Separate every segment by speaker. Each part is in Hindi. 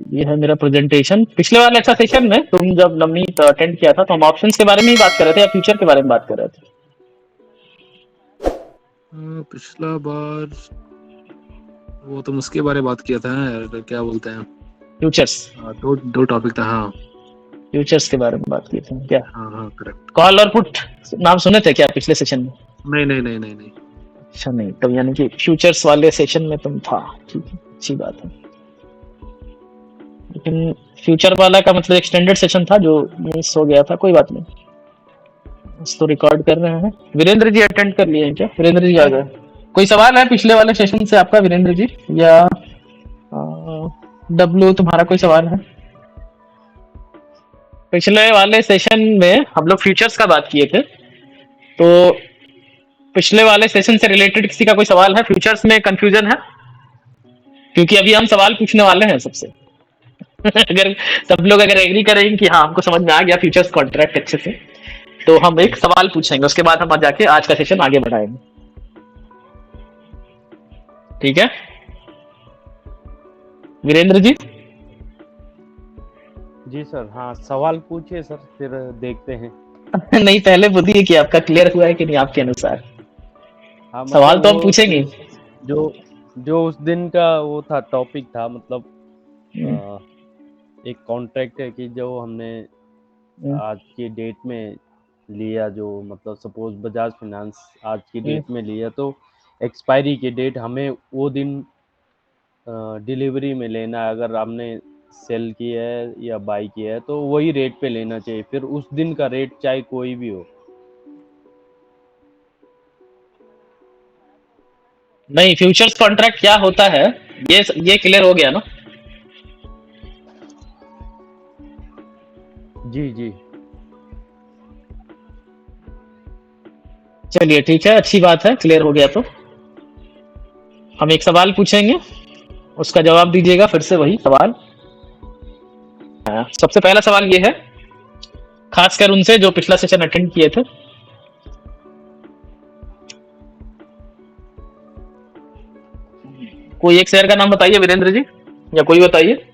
Speaker 1: ये है मेरा प्रेजेंटेशन। पिछले वाले अच्छा सेशन में तुम जब नवनीत अटेंड किया था तो हम ऑप्शंस के बारे में ही बात कर रहे थे या फ्यूचर के बारे में बात कर रहे थे?
Speaker 2: पिछला बार वो तुम उसके बारे में बात किया था यार, क्या बोलते हैं,
Speaker 1: फ्यूचर्स।
Speaker 2: दो टॉपिक था। हाँ
Speaker 1: फ्यूचर्स के बारे में बात की थी क्या?
Speaker 2: हाँ करेक्ट।
Speaker 1: कॉल और पुट नाम सुने थे क्या पिछले सेशन में?
Speaker 2: नहीं।
Speaker 1: अच्छा नहीं, तो यानी कि फ्यूचर्स वाले सेशन में तुम था। ठीक है, अच्छी बात है। लेकिन फ्यूचर वाला का मतलब एक्सटेंडेड सेशन था जो मिस हो गया था, कोई बात नहीं, इसको रिकॉर्ड कर रहे हैं। वीरेंद्र जी अटेंड कर लिए हैं क्या? वीरेंद्र जी आ गए। कोई सवाल है पिछले वाले सेशन से आपका वीरेंद्र जी, या डब्लू तुम्हारा कोई सवाल है? पिछले वाले सेशन में हम लोग फ्यूचर्स का बात किए थे, तो पिछले वाले सेशन से रिलेटेड किसी का कोई सवाल है? फ्यूचर्स में कंफ्यूजन है? क्योंकि अभी हम सवाल पूछने वाले हैं सबसे। अगर सब लोग अगर एग्री करेंगे कि हाँ हमको समझ में आ गया फ्यूचर्स कॉन्ट्रैक्ट अच्छे से, तो हम एक सवाल पूछेंगे, उसके बाद हम जाके आज का सेशन आगे बढ़ाएंगे। ठीक है वीरेंद्र जी?
Speaker 3: जी सर। हाँ सवाल पूछिए सर, फिर देखते हैं।
Speaker 1: नहीं, पहले बोलिए कि आपका क्लियर हुआ है कि नहीं आपके अनुसार।
Speaker 3: हाँ
Speaker 1: सवाल
Speaker 3: मतलब
Speaker 1: तो हम पूछेंगे।
Speaker 3: जो उस दिन का वो था, टॉपिक था, मतलब एक कॉन्ट्रैक्ट है कि जो हमने आज की डेट में लिया, जो मतलब सपोज बजाज फाइनेंस आज की डेट में लिया, तो एक्सपायरी की डेट हमें वो दिन डिलीवरी में लेना है। अगर हमने सेल किया है या बाई किया है तो वही रेट पे लेना चाहिए, फिर उस दिन का रेट चाहे कोई भी हो।
Speaker 1: नहीं, फ्यूचर्स कॉन्ट्रैक्ट क्या होता है ये क्लियर हो गया ना?
Speaker 3: जी।
Speaker 1: चलिए ठीक है, अच्छी बात है, क्लियर हो गया। तो हम एक सवाल पूछेंगे, उसका जवाब दीजिएगा फिर से वही सवाल। सबसे पहला सवाल ये है, खासकर उनसे जो पिछला सेशन अटेंड किए थे। कोई एक शेयर का नाम बताइए वीरेंद्र जी, या कोई बताइए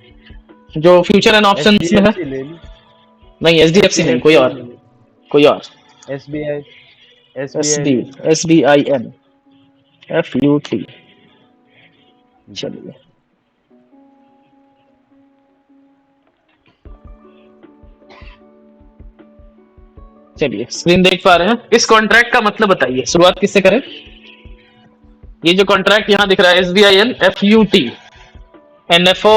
Speaker 1: जो फ्यूचर एंड ऑप्शंस में है। नहीं एचडीएफसी नहीं, कोई और। SBIN FUT। चलिए स्क्रीन देख पा रहे हैं? इस कॉन्ट्रैक्ट का मतलब बताइए। शुरुआत किससे करें? ये जो कॉन्ट्रैक्ट यहाँ दिख रहा है SBIN FUT NFO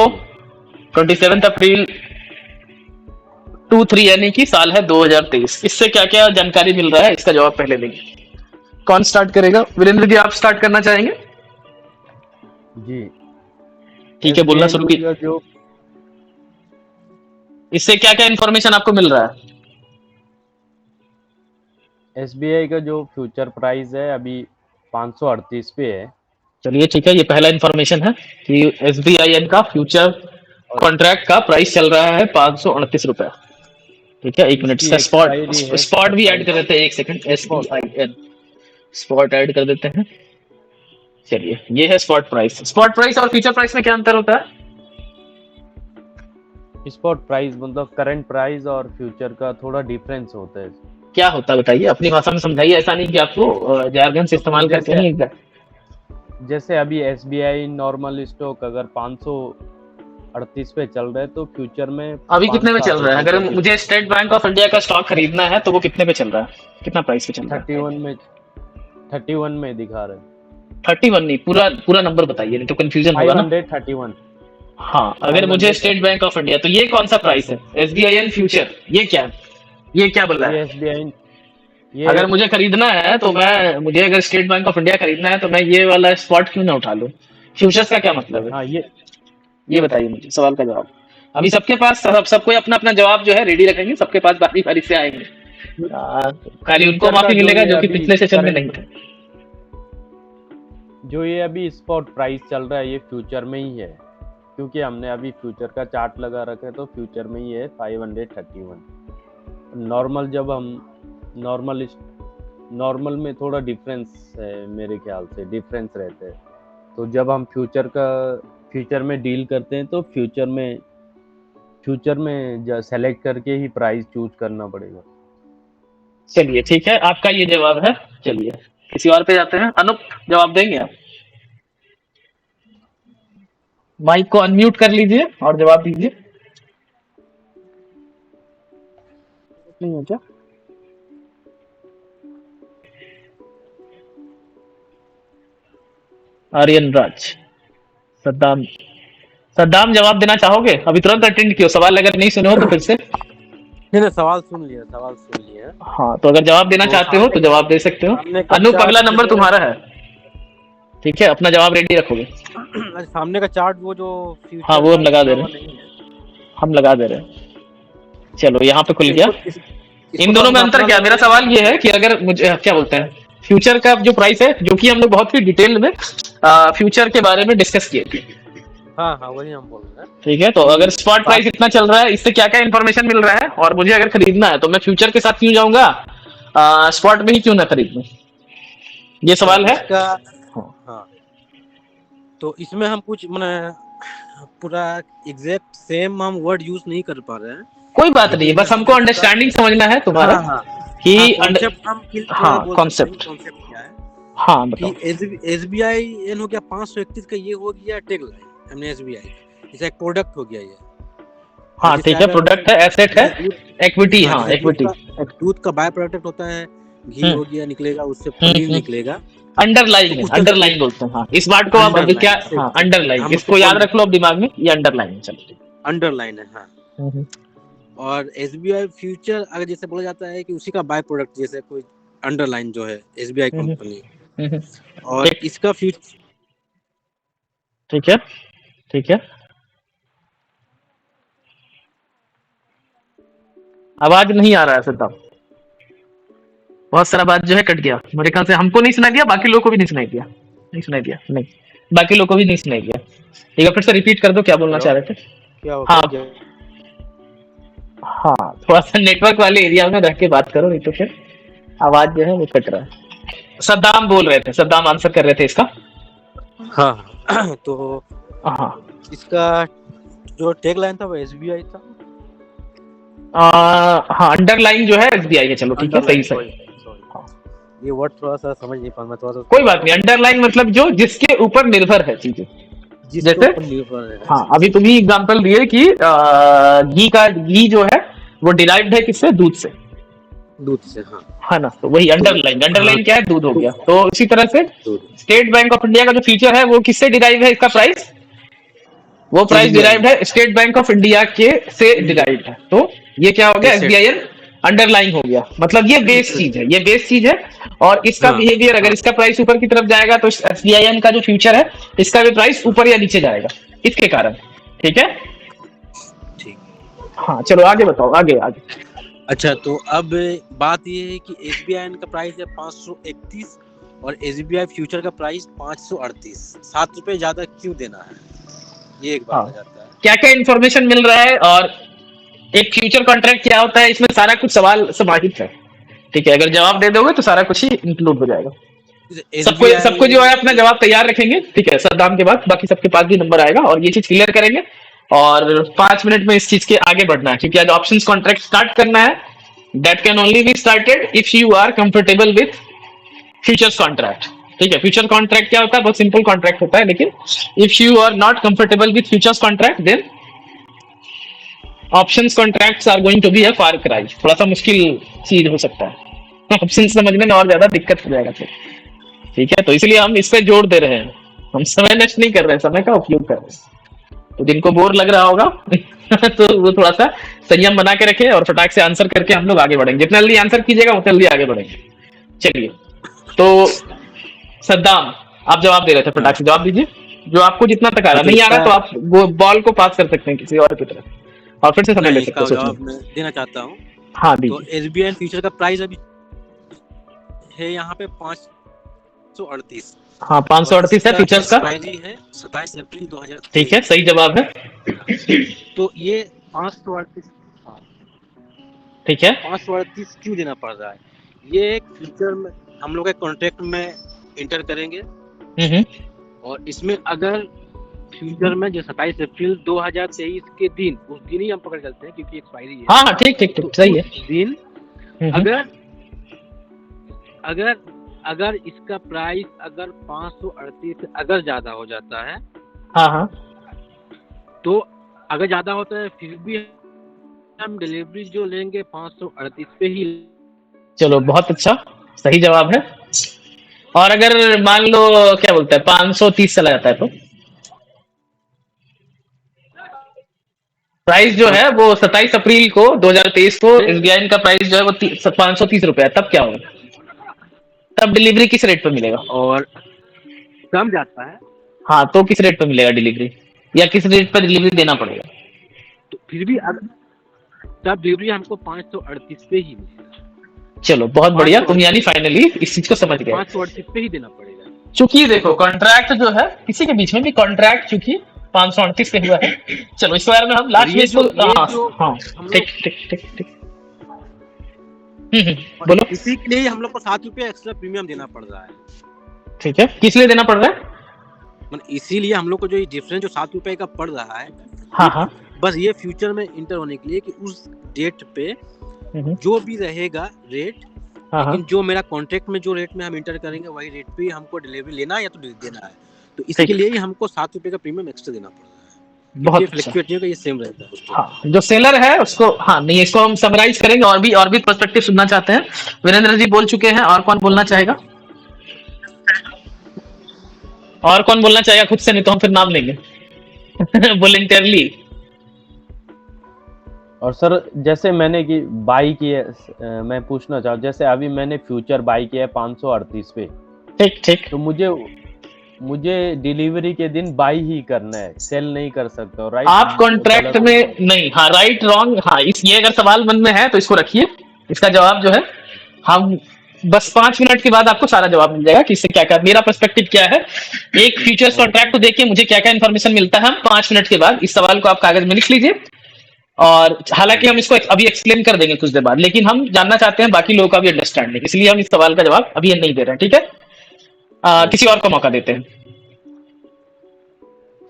Speaker 1: 27 अप्रैल 23 यानी कि साल है 2023। इससे क्या क्या जानकारी मिल रहा है, इसका जवाब पहले देंगे। कौन स्टार्ट करेगा? वीरेंद्र जी आप स्टार्ट करना चाहेंगे?
Speaker 3: जी
Speaker 1: ठीक है, बोलना शुरू कीजिए।
Speaker 3: जो
Speaker 1: इससे क्या क्या इन्फॉर्मेशन आपको मिल रहा है?
Speaker 3: SBI का जो फ्यूचर प्राइस है अभी 538 पे है।
Speaker 1: चलिए ठीक है, ये पहला इन्फॉर्मेशन है कि SBIN का फ्यूचर कॉन्ट्रैक्ट का प्राइस चल रहा है 538 रुपए। ठीक है, एक मिनट से स्पॉट भी ऐड कर देते हैं, एक सेकंड। SBIN स्पॉट ऐड कर देते हैं। चलिए ये है स्पॉट प्राइस और फ्यूचर प्राइस में क्या अंतर होता है?
Speaker 3: स्पॉट प्राइस मतलब करंट प्राइस और फ्यूचर का थोड़ा डिफरेंस होता है।
Speaker 1: क्या होता है बताइए, अपनी भाषा में समझाइए, ऐसा नहीं कि आपको जार्गन से इस्तेमाल करके नहीं।
Speaker 3: जैसे अभी SBI नॉर्मल स्टॉक अगर 538 पे चल रहा है तो फ्यूचर में
Speaker 1: अभी कितने में चल रहा है? अगर मुझे स्टेट बैंक ऑफ इंडिया का स्टॉक खरीदना है तो वो कितने पे चल रहा है, कितना प्राइस पे चल रहा है?
Speaker 3: 31 में दिखा रहे हैं।
Speaker 1: 31 नहीं, पूरा नंबर बताइए, नहीं तो कंफ्यूजन होगा ना।
Speaker 3: 531।
Speaker 1: हाँ, अगर मुझे स्टेट बैंक ऑफ इंडिया, तो ये कौन सा प्राइस है? SBIN फ्यूचर, ये क्या बोल रहा है?
Speaker 3: SBI
Speaker 1: अगर मुझे खरीदना है तो मुझे अगर स्टेट बैंक ऑफ इंडिया खरीदना है तो मैं ये वाला स्पॉट क्यों ना उठा लूं? फ्यूचर्स का क्या मतलब है?
Speaker 3: हाँ
Speaker 1: ये बताइए मुझे सवाल का जवाब। अभी सबके पास सबको अपना अपना जवाब जो है रेडी रखेंगे, सबके पास बारी बारी से आएंगे। खाली उनको माफी मिलेगा जो कि पिछले सेशन में नहीं थे।
Speaker 3: जो ये अभी स्पॉट प्राइस चल रहा है ये फ्यूचर में ही है, क्योंकि हमने अभी फ्यूचर का चार्ट लगा रखा है तो फ्यूचर में ही है 531। नॉर्मल जब हम नॉर्मल में थोड़ा डिफरेंस है, मेरे ख्याल से डिफरेंस रहता है। तो जब हम फ्यूचर में डील करते हैं तो फ्यूचर में फ्यूचर में सेलेक्ट करके ही प्राइस चूज करना पड़ेगा।
Speaker 1: चलिए ठीक है, आपका ये जवाब है। चलिए किसी और पे जाते हैं। अनूप, जवाब देंगे आप? माइक को अनम्यूट कर लीजिए और जवाब दीजिए। नहीं है क्या? आर्यन राज, सद्दाम। सद्दाम, जवाब देना चाहोगे? अभी तुरंत अटेंड किया, सवाल अगर नहीं सुने हो तो फिर से।
Speaker 4: नहीं, सवाल सुन लिया।
Speaker 1: हाँ, तो अगर जवाब देना चाहते हो तो जवाब दे सकते हो।
Speaker 4: सामने का
Speaker 1: अनूप,
Speaker 4: चार्ट
Speaker 1: अगला नंबर
Speaker 4: जो-
Speaker 1: तुम्हारा है, ठीक है? अपना जवाब रेडी रखोगे?
Speaker 4: सामने का चार्ट वो जो फ्यूचर
Speaker 1: हाँ, वो हम
Speaker 4: का
Speaker 1: लगा दे
Speaker 4: लिखा
Speaker 1: रहे
Speaker 4: हुआ नहीं है।
Speaker 1: हम लगा दे रहे हैं। चलो, यहाँ पे खुल गया।
Speaker 4: इसको
Speaker 1: इन
Speaker 4: तो
Speaker 1: दोनों में
Speaker 4: हम
Speaker 1: अंतर
Speaker 4: अपना
Speaker 1: क्या? मेरा सवाल ये है कि अगर मुझे क्या बोलते हैं, फ्यूचर का जो प्राइस है, जो कि हम लोग बहुत ही डिटेल में फ्यूचर के बारे में डिस्कस किए थे,
Speaker 4: हाँ वही हम बोल रहे हैं।
Speaker 1: ठीक है? तो अगर स्पॉट प्राइस इतना चल रहा है, इससे क्या क्या इन्फॉर्मेशन मिल रहा है, और मुझे अगर खरीदना है तो मैं फ्यूचर के साथ क्यों जाऊंगा, स्पॉट में ही क्यों ना खरीदूं? ये सवाल है।
Speaker 4: इसका हाँ, तो इसमें हम कुछ पूरा एग्जैक्ट सेम हम वर्ड यूज नहीं कर पा रहे हैं।
Speaker 1: कोई बात नहीं, बस हमको अंडरस्टैंडिंग समझना है तुम्हारा कि
Speaker 4: कॉन्सेप्ट हम
Speaker 1: हाँ,
Speaker 4: कॉन्सेप्ट क्या है
Speaker 1: हाँ
Speaker 4: कि
Speaker 1: बताओ।
Speaker 4: एसबीआई एन हो गया 531 का, ये हो गया टैग लाइन हमने एसबीआई, जैसे एक प्रोडक्ट हो गया ये।
Speaker 1: हाँ ठीक है, प्रोडक्ट है, एसेट है, इक्विटी। हाँ, इक्विटी।
Speaker 4: दूध का बाय प्रोडक्ट होता है, घी हो गया निकलेगा, उससे पनीर निकलेगा।
Speaker 1: अंडरलाइन है, अंडरलाइन बोलते हैं। हाँ, इस वर्ड को आप अभी क्या, हाँ अंडरलाइन, इसको याद रख लो अब दिमाग में, ये अंडरलाइन है। चलो,
Speaker 4: अंडरलाइन है, हाँ। और एसबीआई फ्यूचर अगर जैसे बोला जाता है कि उसी का बाय प्रोडक्ट, जैसे कोई अंडरलाइन जो है एसबीआई कंपनी, और इसका फ्यूचर।
Speaker 1: ठीक है। आवाज नहीं आ रहा है सिद्धार्थ, बहुत सारा बात जो है कट गया। मेरे ख्याल से हमको नहीं सुनाई दिया, बाकी लोगों को भी नहीं सुनाई दिया। नहीं, बाकी लोगों को भी नहीं सुनाई दिया। ठीक है, फिर से रिपीट कर दो, क्या बोलना चाह रहे थे? हाँ, थोड़ा सा नेटवर्क वाले एरिया में रह के बात करो, नहीं तो फिर आवाज जो है वो कट रहा है। सद्दाम बोल रहे थे, सद्दाम आंसर कर रहे थे इसका।
Speaker 4: हाँ तो
Speaker 1: हाँ,
Speaker 4: इसका जो टैग लाइन था वो एसबीआई था।
Speaker 1: हाँ, अंडरलाइन जो है एसबीआई है। चलो ठीक है, सही।
Speaker 4: ये वर्ड थोड़ा सा समझ नहीं पाऊंगा, थोड़ा सा।
Speaker 1: कोई बात नहीं, अंडरलाइन मतलब जो जिसके ऊपर निर्भर है चीजें, जैसे हाँ, अभी तुम्ही एग्जांपल दिए कि घी जो है वो डिराइव्ड है किससे? दूध से। हाँ ना, तो वही अंडरलाइन क्या है? दूध हो गया। तो उसी तरह से स्टेट बैंक ऑफ इंडिया का जो फ्यूचर है वो किससे डिराइव है? इसका प्राइस, वो प्राइस डिराइव्ड है स्टेट बैंक ऑफ इंडिया के से डिराइव्ड है। तो ये क्या हो गया? एसबीआईएन अंडरलाइन हो गया। मतलब ये बेस चीज है, और इसका बिहेवियर, अगर इसका प्राइस ऊपर की तरफ जाएगा तो एसबीआईएन का जो फ्यूचर है इसका भी प्राइस ऊपर या नीचे जाएगा इसके कारण। ठीक है, हाँ चलो आगे बताओ, आगे।
Speaker 4: अच्छा, तो अब बात ये है कि एसबीआई का प्राइस है 531 और एसबीआई फ्यूचर का प्राइस 538। 7 रुपए ज्यादा क्यों देना है, ये एक बात आ जाता है। क्या
Speaker 1: क्या इन्फॉर्मेशन मिल रहा है, और एक फ्यूचर कॉन्ट्रैक्ट क्या होता है, इसमें सारा कुछ सवाल समाहित है। ठीक है, अगर जवाब दे दोगे तो सारा कुछ ही इंक्लूड हो जाएगा। सबको जो है अपना जवाब तैयार रखेंगे, ठीक है? सद्दाम के बाद बाकी सबके पास भी नंबर आएगा, और ये चीज क्लियर करेंगे, और 5 मिनट में इस चीज के आगे बढ़ना है, क्योंकि आज ऑप्शंस कॉन्ट्रैक्ट स्टार्ट करना है। That can only be started if you are comfortable with futures contract. ठीक है, फ्यूचर कॉन्ट्रैक्ट क्या होता है? बहुत सिंपल कॉन्ट्रैक्ट होता है, लेकिन if you are not comfortable with futures contract, then options contracts are going to be a far cry. थोड़ा सा मुश्किल चीज हो सकता है, ऑप्शन समझने में और ज्यादा दिक्कत हो जाएगा। ठीक है, तो इसलिए हम इस पे जोर दे रहे हैं, हम समय नष्ट नहीं कर रहे हैं, समय का उपयोग कर रहे हैं। तो जिनको बोर लग रहा होगा तो वो थोड़ा सा संयम बना के रखे और फटाक से आंसर करके हम लोग आगे बढ़ेंगे। जितना जल्दी आंसर कीजिएगा उतना जल्दी आगे बढ़ेंगे। चलिए, तो सद्दाम आप जवाब दे रहे थे, फटाक से जवाब दीजिए। जो आपको जितना तक आ रहा, नहीं आ रहा तो आप वो बॉल को पास कर सकते हैं किसी और की तरफ, और फिर से समय ले सकते हैं।
Speaker 4: जवाब मैं देना चाहता हूँ।
Speaker 1: हाँ,
Speaker 4: तो एसबीआई फ्यूचर का प्राइस अभी है यहाँ पे 538।
Speaker 1: हाँ, 538 है फ्यूचर्स का।
Speaker 4: है 27 अप्रैल 2023।
Speaker 1: ठीक है, सही जवाब है।
Speaker 4: तो ये 538,
Speaker 1: ठीक है,
Speaker 4: 538 क्यों देना पड़ रहा है? ये एक फ्यूचर में हम लोग एक कॉन्ट्रैक्ट में इंटर करेंगे, और इसमें अगर फ्यूचर में जो 27 अप्रैल 2023 के दिन, उस दिन ही हम पकड़ चलते हैं क्योंकि एक्सपायरी है।
Speaker 1: हाँ हाँ ठीक ठीक ठीक सही है।
Speaker 4: उस दिन अगर अगर इसका प्राइस अगर 538 से अगर ज्यादा हो जाता है,
Speaker 1: हाँ हाँ
Speaker 4: तो अगर ज्यादा होता है फिर भी हम डिलीवरी जो लेंगे 538 पे ही।
Speaker 1: चलो बहुत अच्छा, सही जवाब है। और अगर मान लो क्या बोलते हैं 530 चला जाता है तो प्राइस जो है वो 27 अप्रैल को 2023 को एसबीआई का प्राइस जो है वो 530 रुपए है, तब क्या होगा? तब डिलीवरी किस रेट पे मिलेगा?
Speaker 4: और कम जाता है
Speaker 1: हाँ तो किस रेट पे मिलेगा डिलीवरी, या किस रेट पे डिलीवरी देना पड़ेगा?
Speaker 4: तो फिर भी तब डिलीवरी हमको 538 पे ही मिलेगा।
Speaker 1: चलो बहुत बढ़िया, तुम यानी फाइनली इस चीज को समझ गए।
Speaker 4: 538 पे ही देना पड़ेगा।
Speaker 1: चूंकि देखो कॉन्ट्रैक्ट जो है किसी के बीच में भी कॉन्ट्रैक्ट चूंकि 538 पे हुआ है। चलो इस बारे में हम लास्ट में इसको हाँ ठीक ठीक ठीक ठीक बोलो।
Speaker 4: इसी के लिए हम लोग को 7 रुपये एक्स्ट्रा प्रीमियम देना पड़ रहा है।
Speaker 1: ठीक है, किस लिए देना पड़ रहा है?
Speaker 4: मतलब इसीलिए हम लोग को जो ये डिफरेंस जो 7 रुपए का पड़ रहा है,
Speaker 1: हाँ हाँ
Speaker 4: बस ये फ्यूचर में इंटर होने के लिए कि उस डेट पे जो भी रहेगा रेट, लेकिन जो मेरा कॉन्ट्रैक्ट में जो रेट में हम इंटर करेंगे वही रेट पे हमको डिलीवरी लेना है या तो देना है, तो इसके लिए ही हमको 7 रुपए का प्रीमियम एक्स्ट्रा देना पड़ रहा है।
Speaker 1: बहुत
Speaker 4: फ्लक्चुएट नहीं होगा, ये सेम रहता है।
Speaker 1: हाँ जो सेलर है उसको, हाँ नहीं इसको हम समराइज करेंगे, और भी पर्सपेक्टिव सुनना चाहते हैं। वीरेंद्र जी बोल चुके हैं, और कौन बोलना चाहेगा? और कौन बोलना चाहेगा खुद से, नहीं तो हम फिर नाम लेंगे वॉलंटियरली।
Speaker 3: और सर जैसे मैंने की बाई की है, मैं पूछना चाहूँ जैसे अभी मैंने फ्यूचर बाई किया है 538 पे,
Speaker 1: ठीक ठीक,
Speaker 3: तो मुझे डिलीवरी के दिन बाई ही करना है, सेल नहीं कर सकता, राइट?
Speaker 1: आप कॉन्ट्रैक्ट में नहीं, हाँ राइट रॉन्ग, हाँ ये अगर सवाल मन में है तो इसको रखिए। इसका जवाब जो है हम बस 5 मिनट के बाद आपको सारा जवाब मिल जाएगा कि इससे क्या क्या मेरा पर्सपेक्टिव क्या है। एक फ्यूचर्स कॉन्ट्रैक्ट को देखिए मुझे क्या क्या इन्फॉर्मेशन मिलता है, हम 5 मिनट के बाद इस सवाल को आप कागज में लिख लीजिए। और हालांकि हम इसको अभी एक्सप्लेन कर देंगे कुछ देर बाद, लेकिन हम जानना चाहते हैं बाकी लोगों का भी अंडरस्टैंडिंग, इसलिए हम इस सवाल का जवाब अभी नहीं दे रहे हैं। ठीक है, किसी और को मौका देते हैं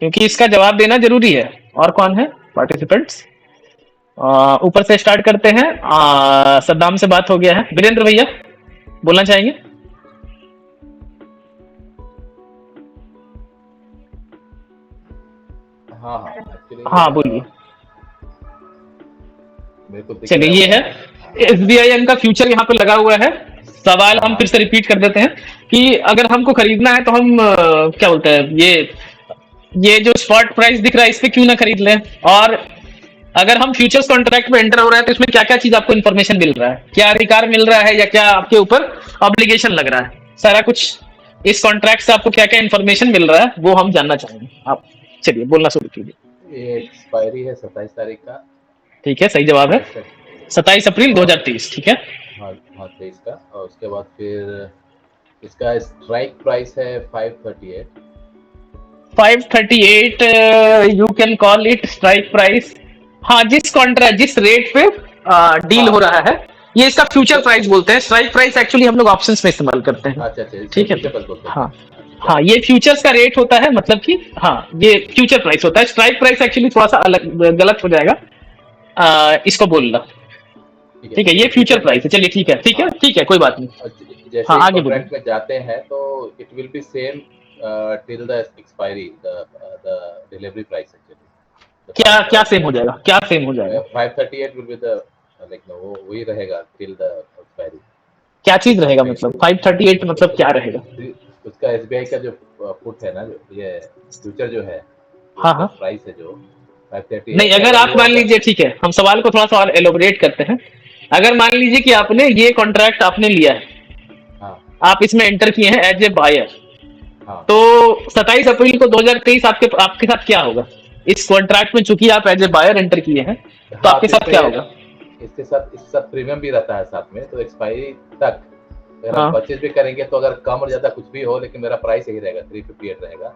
Speaker 1: क्योंकि इसका जवाब देना जरूरी है। और कौन है पार्टिसिपेंट्स? ऊपर से स्टार्ट करते हैं। सद्दाम से बात हो गया है, वीरेंद्र भैया बोलना चाहेंगे? हाँ बोलिए। चलिए ये है एसबीआई का फ्यूचर यहाँ पे लगा हुआ है। सवाल हम फिर से रिपीट कर देते हैं कि अगर हमको खरीदना है तो हम क्या बोलते हैं, ये जो स्पॉट प्राइस दिख रहा है इस पे क्यों ना खरीद लें। और अगर हम फ्यूचर्स कॉन्ट्रैक्ट में एंटर हो रहे हैं तो इसमें क्या क्या चीज आपको इन्फॉर्मेशन मिल रहा है, क्या अधिकार मिल रहा है या क्या आपके ऊपर ऑब्लिगेशन लग रहा है, सारा कुछ इस कॉन्ट्रैक्ट से आपको क्या क्या इन्फॉर्मेशन मिल रहा है वो हम जानना चाहेंगे। आप चलिए बोलना शुरू कीजिए।
Speaker 5: ये एक्सपायरी है 27 तारीख का।
Speaker 1: ठीक है, सही जवाब है 27 अप्रैल 2023। ठीक है,
Speaker 5: हाँ 23 का। और उसके बाद फिर इसका स्ट्राइक प्राइस है 538।
Speaker 1: 538 you can call it strike price. हाँ जिस रेट पे डील हो रहा है ये इसका फ्यूचर प्राइस बोलते हैं। स्ट्राइक प्राइस एक्चुअली हम लोग ऑप्शंस में इस्तेमाल करते हैं।
Speaker 5: अच्छा
Speaker 1: ठीक है,
Speaker 5: हाँ
Speaker 1: हाँ ये फ्यूचर्स का रेट होता है, मतलब कि हाँ ये फ्यूचर प्राइस होता है। स्ट्राइक प्राइस एक्चुअली थोड़ा सा अलग गलत हो जाएगा इसको बोलना। ठीक है, ये फ्यूचर प्राइस है। चलिए ठीक है ठीक है ठीक है, कोई बात नहीं।
Speaker 5: जैसे
Speaker 1: हाँ, आगे
Speaker 5: कॉन्ट्रैक्ट में जाते हैं तो it will be same till the expiry the delivery price actually.
Speaker 1: क्या सेम हो जाएगा, क्या सेम हो जाएगा?
Speaker 5: 538 विल बी द लाइक वो वही रहेगा टिल द एक्सपायरी। क्या
Speaker 1: चीज रहेगा मतलब 538 मतलब क्या रहेगा?
Speaker 5: उसका एसबीआई का जो पुट है ना, जो ये फ्यूचर जो है,
Speaker 1: हाँ हाँ
Speaker 5: प्राइस है जो 538।
Speaker 1: नहीं, अगर आप मान लीजिए, ठीक है हम सवाल को थोड़ा सा और एलोबरेट करते हैं। अगर मान लीजिए कि आपने ये कॉन्ट्रैक्ट आपने लिया है, आप इसमें एंटर किए हैं एज ए बायर, तो 27 अप्रैल को 2023 आपके साथ क्या होगा इस कॉन्ट्रैक्ट में? चूंकि आप एज ए बायर एंटर किए हैं तो आपके साथ क्या होगा?
Speaker 5: इसके साथ प्रीमियम भी रहता है साथ में, तो एक्सपायरी तक अगर हम परचेज भी करेंगे तो अगर कम और ज्यादा कुछ भी हो लेकिन मेरा प्राइस यही रहेगा 358 रहेगा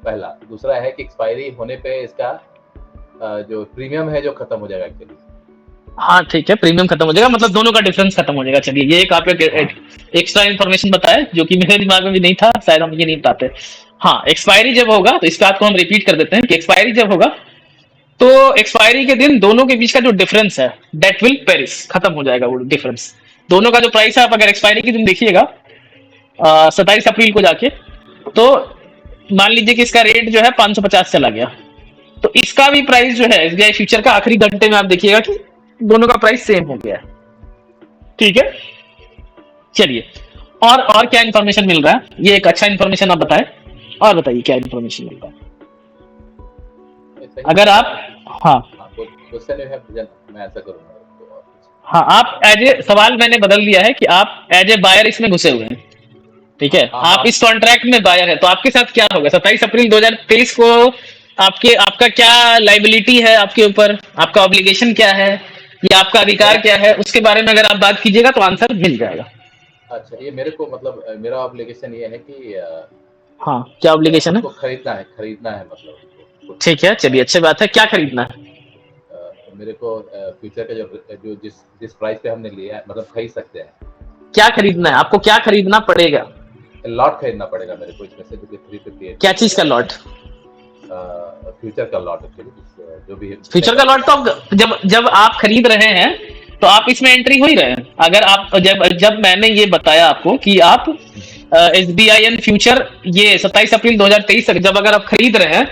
Speaker 5: पहला। दूसरा है कि एक्सपायरी होने पे इसका जो प्रीमियम है जो खत्म हो जाएगा एक्चुअली।
Speaker 1: हाँ ठीक है, प्रीमियम खत्म हो जाएगा, मतलब दोनों का डिफरेंस खत्म हो जाएगा। चलिए ये एक आप एक्स्ट्रा इन्फॉर्मेशन बताया जो कि मेरे दिमाग में भी नहीं था, शायद हम ये नहीं बताते। हाँ, एक्सपायरी जब होगा तो इस बात को हम रिपीट कर देते हैं कि एक्सपायरी जब होगा तो एक्सपायरी के दिन दोनों के बीच का जो डिफरेंस है दैट विल पेरिश, खत्म हो जाएगा वो डिफरेंस। दोनों का जो प्राइस है, आप अगर एक्सपायरी के दिन देखिएगा 27 अप्रैल को जाके, तो मान लीजिए कि इसका रेट जो है 550 चला गया, तो इसका भी प्राइस जो है एसबीआई फ्यूचर का आखिरी घंटे में आप देखिएगा कि दोनों का प्राइस सेम हो गया है। ठीक है, चलिए और क्या इन्फॉर्मेशन मिल रहा है? ये एक अच्छा इन्फॉर्मेशन आप बताएं, और बताइए क्या इन्फॉर्मेशन मिल रहा है अगर आप। हाँ
Speaker 5: क्वेश्चन है, मैं ऐसा करूंगा।
Speaker 1: हाँ, आप एज ए सवाल मैंने बदल दिया है कि आप एज ए बायर इसमें घुसे हुए हैं। ठीक है, आप इस कॉन्ट्रैक्ट में बायर है, तो आपके साथ क्या होगा 27 अप्रैल 2023 को? आपका क्या लाइबिलिटी है आपके ऊपर, आपका ऑब्लिगेशन क्या है, या आपका अधिकार क्या है, उसके बारे में अगर आप बात कीजिएगा तो आंसर मिल जाएगा।
Speaker 5: अच्छा, ये मेरे को मतलब मेरा ऑब्लिगेशन ये है कि
Speaker 1: हाँ, क्या ऑब्लिगेशन है?
Speaker 5: खरीदना है मतलब।
Speaker 1: ठीक है, चलिए अच्छी बात है। क्या खरीदना है?
Speaker 5: मेरे को फ्यूचर का जो जिस प्राइस पे हमने लिया है, मतलब खरीद सकते हैं।
Speaker 1: क्या खरीदना है आपको? क्या खरीदना पड़ेगा?
Speaker 5: लॉट खरीदना पड़ेगा मेरे को इसमें से, जो कि 358।
Speaker 1: क्या चीज का लॉट?
Speaker 5: फ्यूचर का लॉट, जो भी
Speaker 1: फ्यूचर का लॉट। तो जब आप खरीद रहे हैं तो आप इसमें एंट्री हो ही रहे हैं। अगर आप जब मैंने ये बताया आपको कि आप SBIN फ्यूचर ये 27 अप्रैल 2023 तक जब अगर आप खरीद रहे हैं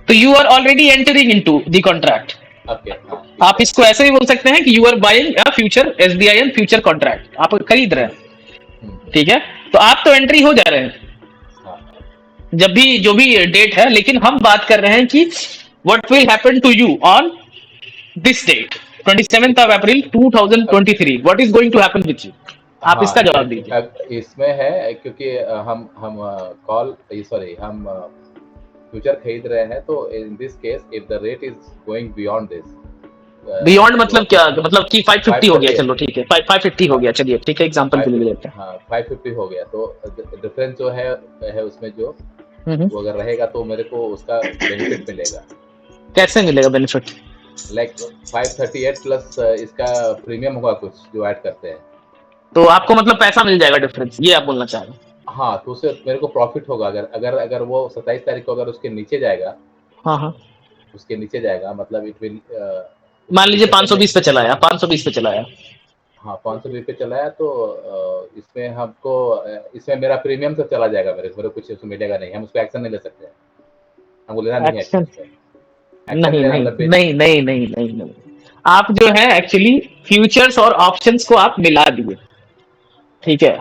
Speaker 1: तो you are already entering into the contract. आप इसको ऐसे भी बोल सकते हैं कि you are buying a future SBIN future contract, आप खरीद रहे हैं। ठीक है, तो आप तो एंट्री हो जा रहे हैं जब भी जो भी डेट है, लेकिन हम बात कर रहे हैं कि what will happen to you on this date 27th of April 2023, what is going to happen with you? आप इसका जवाब दीजिए।
Speaker 5: इसमें है क्योंकि हम फ्यूचर खरीद रहे हैं, तो in this case if the rate is going beyond this,
Speaker 1: beyond मतलब क्या? मतलब कि 550 हो गया, चलो ठीक है 550 हो गया, चलिए ठीक है, एग्जांपल के लिए लेते हैं।
Speaker 5: हाँ, 550 हो गया, तो डिफरेंस जो है उसमें जो वो अगर रहेगा तो मेरे को उसका बेनिफिट मिलेगा।
Speaker 1: कैसे मिलेगा बेनिफिट?
Speaker 5: लाइक 538 प्लस इसका प्रीमियम होगा कुछ जो ऐड करते हैं,
Speaker 1: तो आपको मतलब पैसा मिल जाएगा डिफरेंस, ये आप बोलना चाह रहे हैं?
Speaker 5: हाँ, तो उससे मेरे को प्रॉफिट होगा। अगर वो 27 तारीख को अगर उसके नीचे जाएगा,
Speaker 1: हाँ,
Speaker 5: उसके नीचे जाएगा, मतलब इट विल,
Speaker 1: मान लीजिए 520 पे चलाया, 520 पे चलाया,
Speaker 5: हाँ 520 पे चलाया, तो इसमें मेरा प्रीमियम तो चला जाएगा, मेरे कुछ उसमें मिलेगा नहीं, हम उस पर एक्शन नहीं ले सकते, हमको लेना नहीं है। नहीं, आप जो है एक्चुअली फ्यूचर्स और ऑप्शंस को आप मिला दिए। ठीक है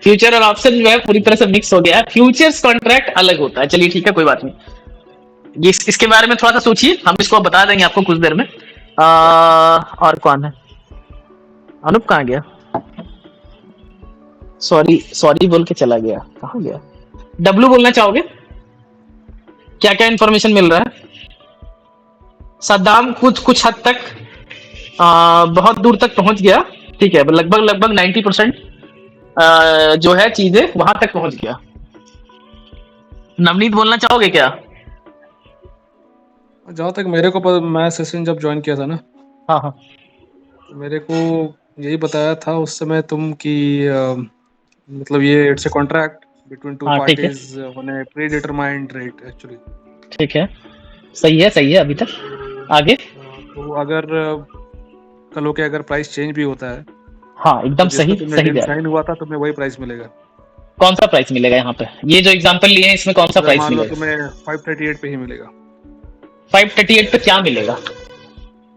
Speaker 5: फ्यूचर और ऑप्शन जो है पूरी तरह से मिक्स हो गया है। फ्यूचर्स कॉन्ट्रैक्ट अलग होता है। चलिए ठीक है, कोई बात नहीं, इसके बारे में थोड़ा सा सोचिए, हम इसको बता देंगे आपको कुछ देर में। और कौन है? अनूप कहाँ गया? सॉरी बोल के चला गया, कहाँ गया? डब्लू बोलना चाहोगे? क्या क्या इन्फॉर्मेशन मिल रहा है? सद्दाम कुछ हद तक बहुत दूर तक पहुंच गया। ठीक है, लगभग 90% जो है चीजें वहां तक पहुंच गया। नवनीत बोलना चाहोगे क्या?
Speaker 2: जहाँ तक मेरे को मैं सेशन जब ज्वाइन किया था ना,
Speaker 1: हाँ,
Speaker 2: मेरे को यही बताया था उस समय तुम कि मतलब ये it's a contract between two parties on A pre determined rate actually.
Speaker 1: ठीक है, सही है अभी तक। आगे
Speaker 2: तो अगर कल के अगर प्राइस चेंज भी होता है,
Speaker 1: हाँ एकदम
Speaker 2: तो
Speaker 1: सही
Speaker 2: साइन हुआ था, तुम्हें वही प्राइस मिलेगा।
Speaker 1: कौन सा प्राइस मिलेगा यहाँ पे? ये जो एग्जांपल लिए हैं इसमें कौन सा प्राइस मिलेगा?
Speaker 2: तुम्हें 538 पे ही मिलेगा।
Speaker 1: 538 पे क्या मिलेगा?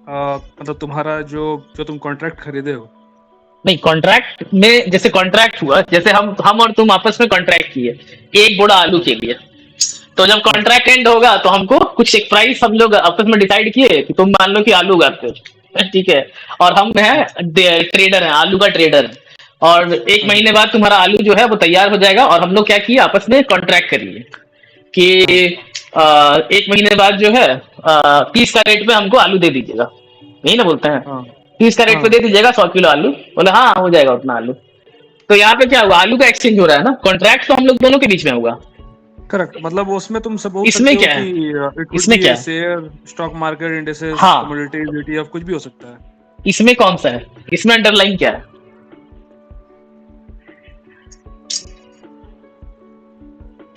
Speaker 2: मतलब तुम्हारा जो तुम कॉन्ट्रैक्ट खरीदे हो।
Speaker 1: नहीं, कॉन्ट्रैक्ट में जैसे कॉन्ट्रैक्ट हुआ, जैसे हम और तुम आपस में कॉन्ट्रैक्ट किए एक बोरा आलू के लिए, तो जब कॉन्ट्रैक्ट एंड होगा तो हमको कुछ एक प्राइस हम लोग आपस में डिसाइड किए कि तुम मान लो कि आलू उगाते हो, ठीक है, और हम है ट्रेडर है, आलू का ट्रेडर, और एक महीने बाद तुम्हारा आलू जो है वो तैयार हो जाएगा, और हम लोग क्या किए आपस में कॉन्ट्रैक्ट कर लिए कि एक महीने बाद जो है 30 का रेट पे हमको आलू दे दीजिएगा, यही ना बोलते हैं? 30 का रेट पे दे दीजिएगा 100 किलो आलू, बोले हाँ हो जाएगा उतना आलू। तो यहाँ पे क्या हुआ? आलू का एक्सचेंज हो रहा है ना, कॉन्ट्रैक्ट तो हम लोग दोनों के बीच में होगा।
Speaker 2: करेक्ट, मतलब उसमें तुम सब
Speaker 1: इसमें क्या है? इसमें क्या है?
Speaker 2: शेयर, स्टॉक मार्केट, इंडेक्सेस,
Speaker 1: हाँ,
Speaker 2: कमोडिटीज, ETF कुछ भी हो सकता है।
Speaker 1: इसमें कौन सा है? इसमें अंडरलाइन क्या है?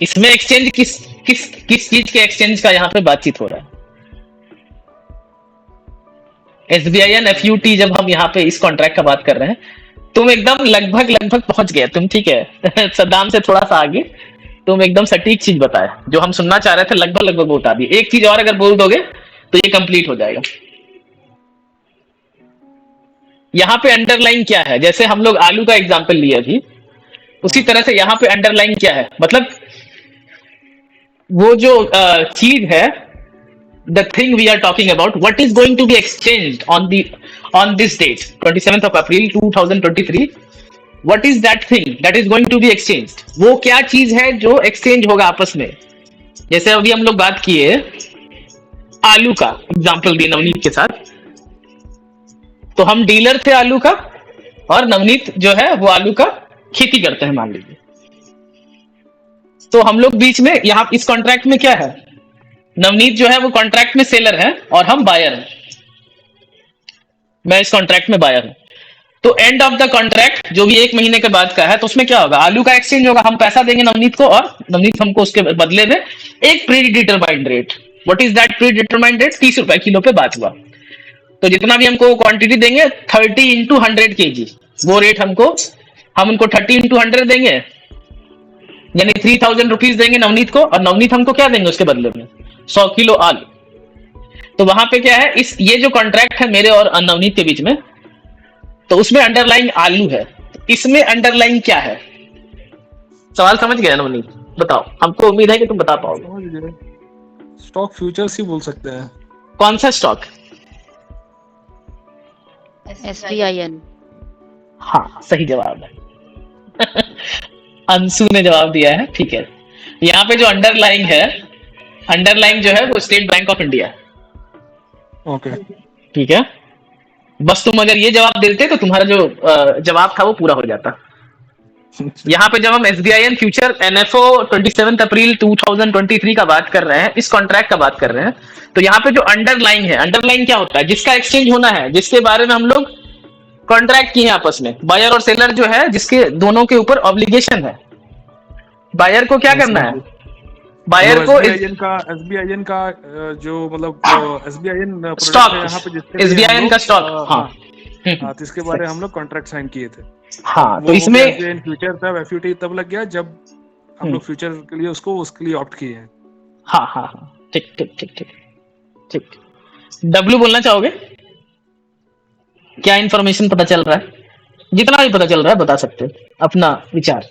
Speaker 1: इसमें एक्सचेंज किस किस किस चीज के एक्सचेंज का यहाँ पे बातचीत हो रहा है? SBIN FUT जब हम यहाँ पे इस कॉन्ट्रैक्ट का बात कर रहे हैं, तुम एकदम लगभग लगभग पहुंच गए तुम, ठीक है सद्दाम से थोड़ा सा आगे, तुम एकदम सटीक चीज बताए जो हम सुनना चाह रहे थे, लगभग लगभग वो बता दी। एक चीज और अगर बोल दोगे तो ये कंप्लीट हो जाएगा। यहाँ पे अंडरलाइन क्या है? जैसे हम लोग आलू का एग्जांपल लिए अभी, उसी तरह से यहाँ पे अंडरलाइन क्या है, मतलब वो जो चीज है, the thing we are talking about, what is going to be exchanged on this date, 27th of April 2023, what is that thing that is going to be exchanged? वो क्या चीज है जो एक्सचेंज होगा आपस में? जैसे अभी हम लोग बात किए आलू का एग्जांपल दिए नवनीत के साथ, तो हम डीलर थे आलू का और नवनीत जो है वो आलू का खेती करते हैं मान लीजिए, तो हम लोग बीच में यहाँ इस कॉन्ट्रैक्ट में क्या है, नवनीत जो है वो कॉन्ट्रैक्ट में सेलर है और हम बायर हैं, मैं इस कॉन्ट्रैक्ट में बायर हूं। तो एंड ऑफ द कॉन्ट्रैक्ट जो भी 1 महीने के बाद का है, तो उसमें क्या होगा, आलू का एक्सचेंज होगा, हम पैसा देंगे नवनीत को और नवनीत हमको उसके बदले में एक pre determined rate, what is that pre determined rate, 30 रुपए किलो पे बात हुआ। तो जितना भी हमको क्वांटिटी देंगे 30 into 100 kg, वो रेट हम उनको 30 into 100 देंगे, यानी 3000 रुपीज देंगे नवनीत को, और नवनीत हमको क्या देंगे उसके बदले में, 100 किलो आलू। तो वहां पे क्या है, ये जो कॉन्ट्रैक्ट है मेरे और नवनीत के बीच में, तो उसमें अंडरलाइन आलू है, इसमें अंडरलाइन क्या है? सवाल समझ गया नवनीत? बताओ, हमको उम्मीद है कि तुम बता पाओगे।
Speaker 2: स्टॉक फ्यूचर्स ही बोल सकते हैं।
Speaker 1: कौन सा स्टॉक?
Speaker 6: SBIN।
Speaker 1: हाँ, सही जवाब है अंशु ने जवाब दिया है, ठीक है। यहाँ पे जो अंडरलाइन है, अंडरलाइन जो है वो state Bank of India,
Speaker 2: okay
Speaker 1: ठीक है। बस तुम अगर ये जवाब देते तो तुम्हारा जो जवाब था वो पूरा हो जाता। यहाँ पे जब हम SBIN फ्यूचर NFO 27 अप्रैल 2023 का बात कर रहे हैं, इस कॉन्ट्रैक्ट का बात कर रहे हैं, तो यहाँ पे जो अंडरलाइन है, अंडरलाइन क्या होता है, जिसका एक्सचेंज होना है, जिसके बारे में हम लोग कॉन्ट्रैक्ट किए हैं आपस में, बायर और सेलर जो है, जिसके दोनों के ऊपर ऑब्लिगेशन है। बायर को क्या करना है, बायर को
Speaker 2: SBIN का जो मतलब SBIN
Speaker 1: स्टॉक,
Speaker 2: यहाँ पे
Speaker 1: SBIN का स्टॉक, हाँ
Speaker 2: हाँ, तो इसके बारे में हम लोग कॉन्ट्रैक्ट साइन किए थे।
Speaker 1: हाँ, तो इसमें
Speaker 2: फ्यूचर तब FUT तब लग गया जब हम लोग फ्यूचर के लिए उसके लिए ऑप्ट किए हैं।
Speaker 1: हाँ हाँ हाँ, ठीक ठीक ठीक ठीक ठीक। डब्ल्यू बोलना चाहोगे? क्या इंफॉर्मेशन पता चल रहा है? जितना भी पता चल रहा है बता सकते हो अपना विचार।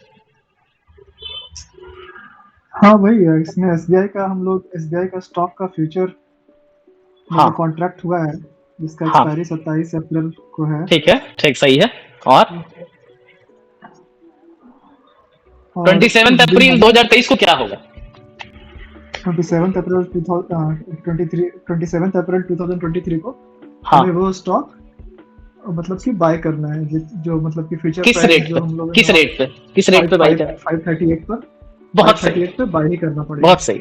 Speaker 7: हाँ भाई, इसमें SBI का स्टॉक का फ्यूचर
Speaker 1: हाँ
Speaker 7: कॉन्ट्रैक्ट हुआ है, जिसका
Speaker 1: हाँ
Speaker 7: एक्सपायरी 27 अप्रैल को है।
Speaker 1: ठीक है, ठीक, सही है। और 27 अप्रैल 2023 को क्या होगा?
Speaker 7: 27 अप्रैल 2023 को
Speaker 1: हाँ,
Speaker 7: हमें वो स्टॉक मतलब कि बाय करना है, जो मतलब कि फ्यूचर
Speaker 1: किस रेट पे, किस रेट पे बाय करना है?
Speaker 7: 538 पर,
Speaker 1: बहुत सही,
Speaker 7: 538 पे बाय ही करना पड़ेगा।
Speaker 1: बहुत सही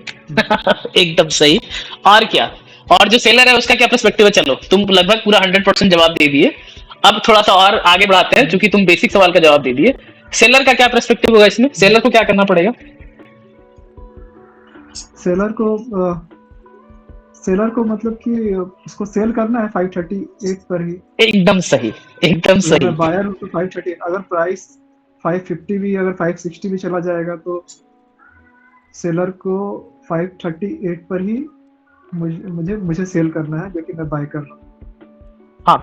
Speaker 1: एकदम सही। और क्या, और जो सेलर है उसका क्या पर्सपेक्टिव है? चलो, तुम लगभग पूरा 100% जवाब दे दिए, अब थोड़ा सा और आगे बढ़ाते हैं, क्योंकि तुम बेसिक सवाल का जवाब दे दिए। सेलर का क्या पर्सपेक्टिव होगा इसमें? सेलर को क्या करना पड़ेगा?
Speaker 7: सेलर को मतलब कि उसको सेल करना है 538 पर ही।
Speaker 1: एकदम सही, एकदम सही।
Speaker 7: बायर तो 530, अगर प्राइस 550 भी, अगर 560 भी चला जाएगा तो सेलर को 538 पर ही मुझे सेल करना है, जो कि मैं बाय कर रहा हूँ।
Speaker 1: हाँ,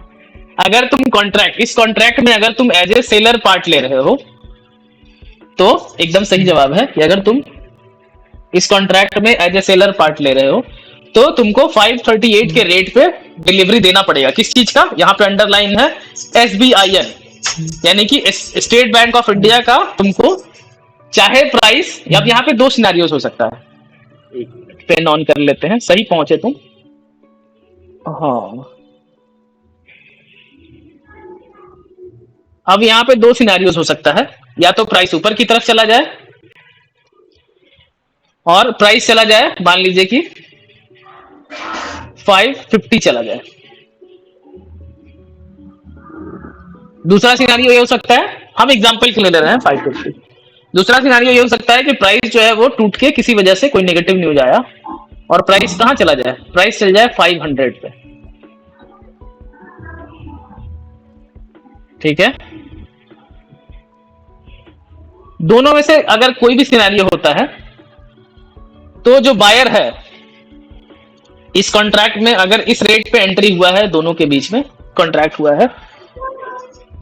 Speaker 1: अगर तुम इस कॉन्ट्रैक्ट में अगर तुम एज ए सेलर पार्ट ले रहे हो, तो एकदम सही जवाब है कि अगर तुम इस कॉन्ट्रैक्ट में एज ए सेलर पार्ट ले रहे हो, तो तुमको 538 के रेट पे डिलीवरी देना पड़ेगा। किस चीज का? यहाँ पे अंडरलाइन है SBIN, यानी कि स्टेट बैंक ऑफ इंडिया का। तुमको चाहे प्राइस, अब यहाँ पे 2 सिनेरियोस हो सकता है, एक पेन ऑन कर लेते हैं, सही पहुंचे तुम। हाँ, अब यहाँ पे 2 सिनेरियोस हो सकता है, या तो प्राइस ऊपर की तरफ चला जाए और प्राइस चला जाए, मान लीजिए कि 550 चला जाए। दूसरा सिनेरियो ये हो सकता है, हम एग्जांपल के लिए ले रहे हैं 550, दूसरा सिनारियो ये हो सकता है कि प्राइस जो है वो टूट के किसी वजह से कोई नेगेटिव न्यूज आया और प्राइस कहां चला जाए, प्राइस चल जाए 500 पे। ठीक है, दोनों में से अगर कोई भी सिनेरियो होता है तो जो बायर है इस कॉन्ट्रैक्ट में अगर इस रेट पे एंट्री हुआ है, दोनों के बीच में कॉन्ट्रैक्ट हुआ है,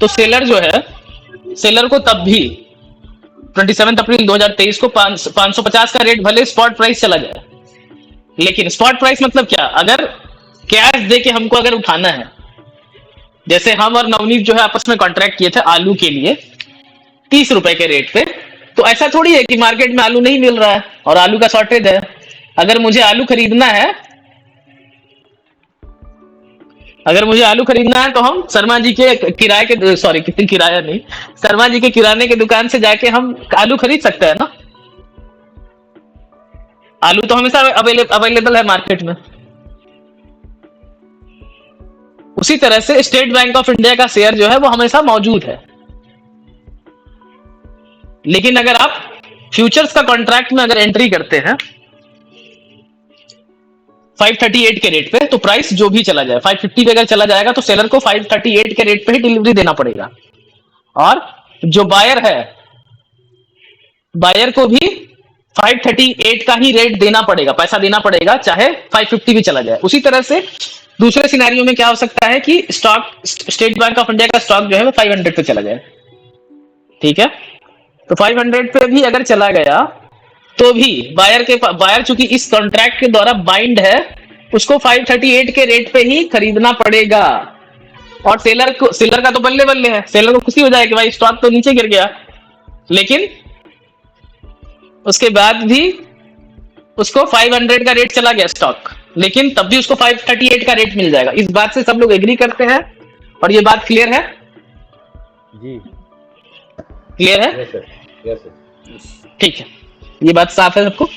Speaker 1: तो सेलर जो है, सेलर को तब भी 27 अप्रैल 2023 को 550 का रेट भले स्पॉट प्राइस चला जाए, लेकिन स्पॉट प्राइस मतलब क्या, अगर कैश दे के हमको अगर उठाना है, जैसे हम और नवनीत जो है आपस में कॉन्ट्रैक्ट किए थे आलू के लिए 30 रुपए के रेट पे, तो ऐसा थोड़ी है कि मार्केट में आलू नहीं मिल रहा है और आलू का शॉर्टेज है। अगर मुझे आलू खरीदना है, अगर मुझे आलू खरीदना है तो हम शर्मा जी के किराए के, सॉरी किराया नहीं, शर्मा जी के किराने के दुकान से जाके हम आलू खरीद सकते हैं ना। आलू तो हमेशा अवेलेबल है मार्केट में। उसी तरह से स्टेट बैंक ऑफ इंडिया का शेयर जो है वो हमेशा मौजूद है, लेकिन अगर आप फ्यूचर्स का कॉन्ट्रैक्ट में अगर एंट्री करते हैं 538 के रेट पे, तो प्राइस जो भी चला जाए 550 पे अगर चला जाएगा तो सेलर को 538 के रेट पे ही डिलीवरी देना पड़ेगा, और जो बायर है बायर को भी 538 का ही रेट देना पड़ेगा, पैसा देना पड़ेगा, चाहे 550 भी चला जाए। उसी तरह से दूसरे सिनेरियो में क्या हो सकता है कि स्टॉक, स्टेट बैंक ऑफ इंडिया का स्टॉक जो है वो 500 पे चला जाए। ठीक है, तो 500 पे भी अगर चला गया तो भी बायर चूंकि इस कॉन्ट्रैक्ट के द्वारा बाइंड है, उसको 538 के रेट पे ही खरीदना पड़ेगा, और सेलर का तो बल्ले बल्ले है, सेलर को खुशी हो जाए कि भाई स्टॉक तो नीचे गिर गया, लेकिन उसके बाद भी उसको 500 का रेट चला गया स्टॉक, लेकिन तब भी उसको 538 का रेट मिल जाएगा। इस बात से सब लोग एग्री करते हैं और ये बात क्लियर है?
Speaker 3: जी
Speaker 1: क्लियर है?
Speaker 5: Yes sir.
Speaker 1: ठीक है, ये बात साफ है सबको।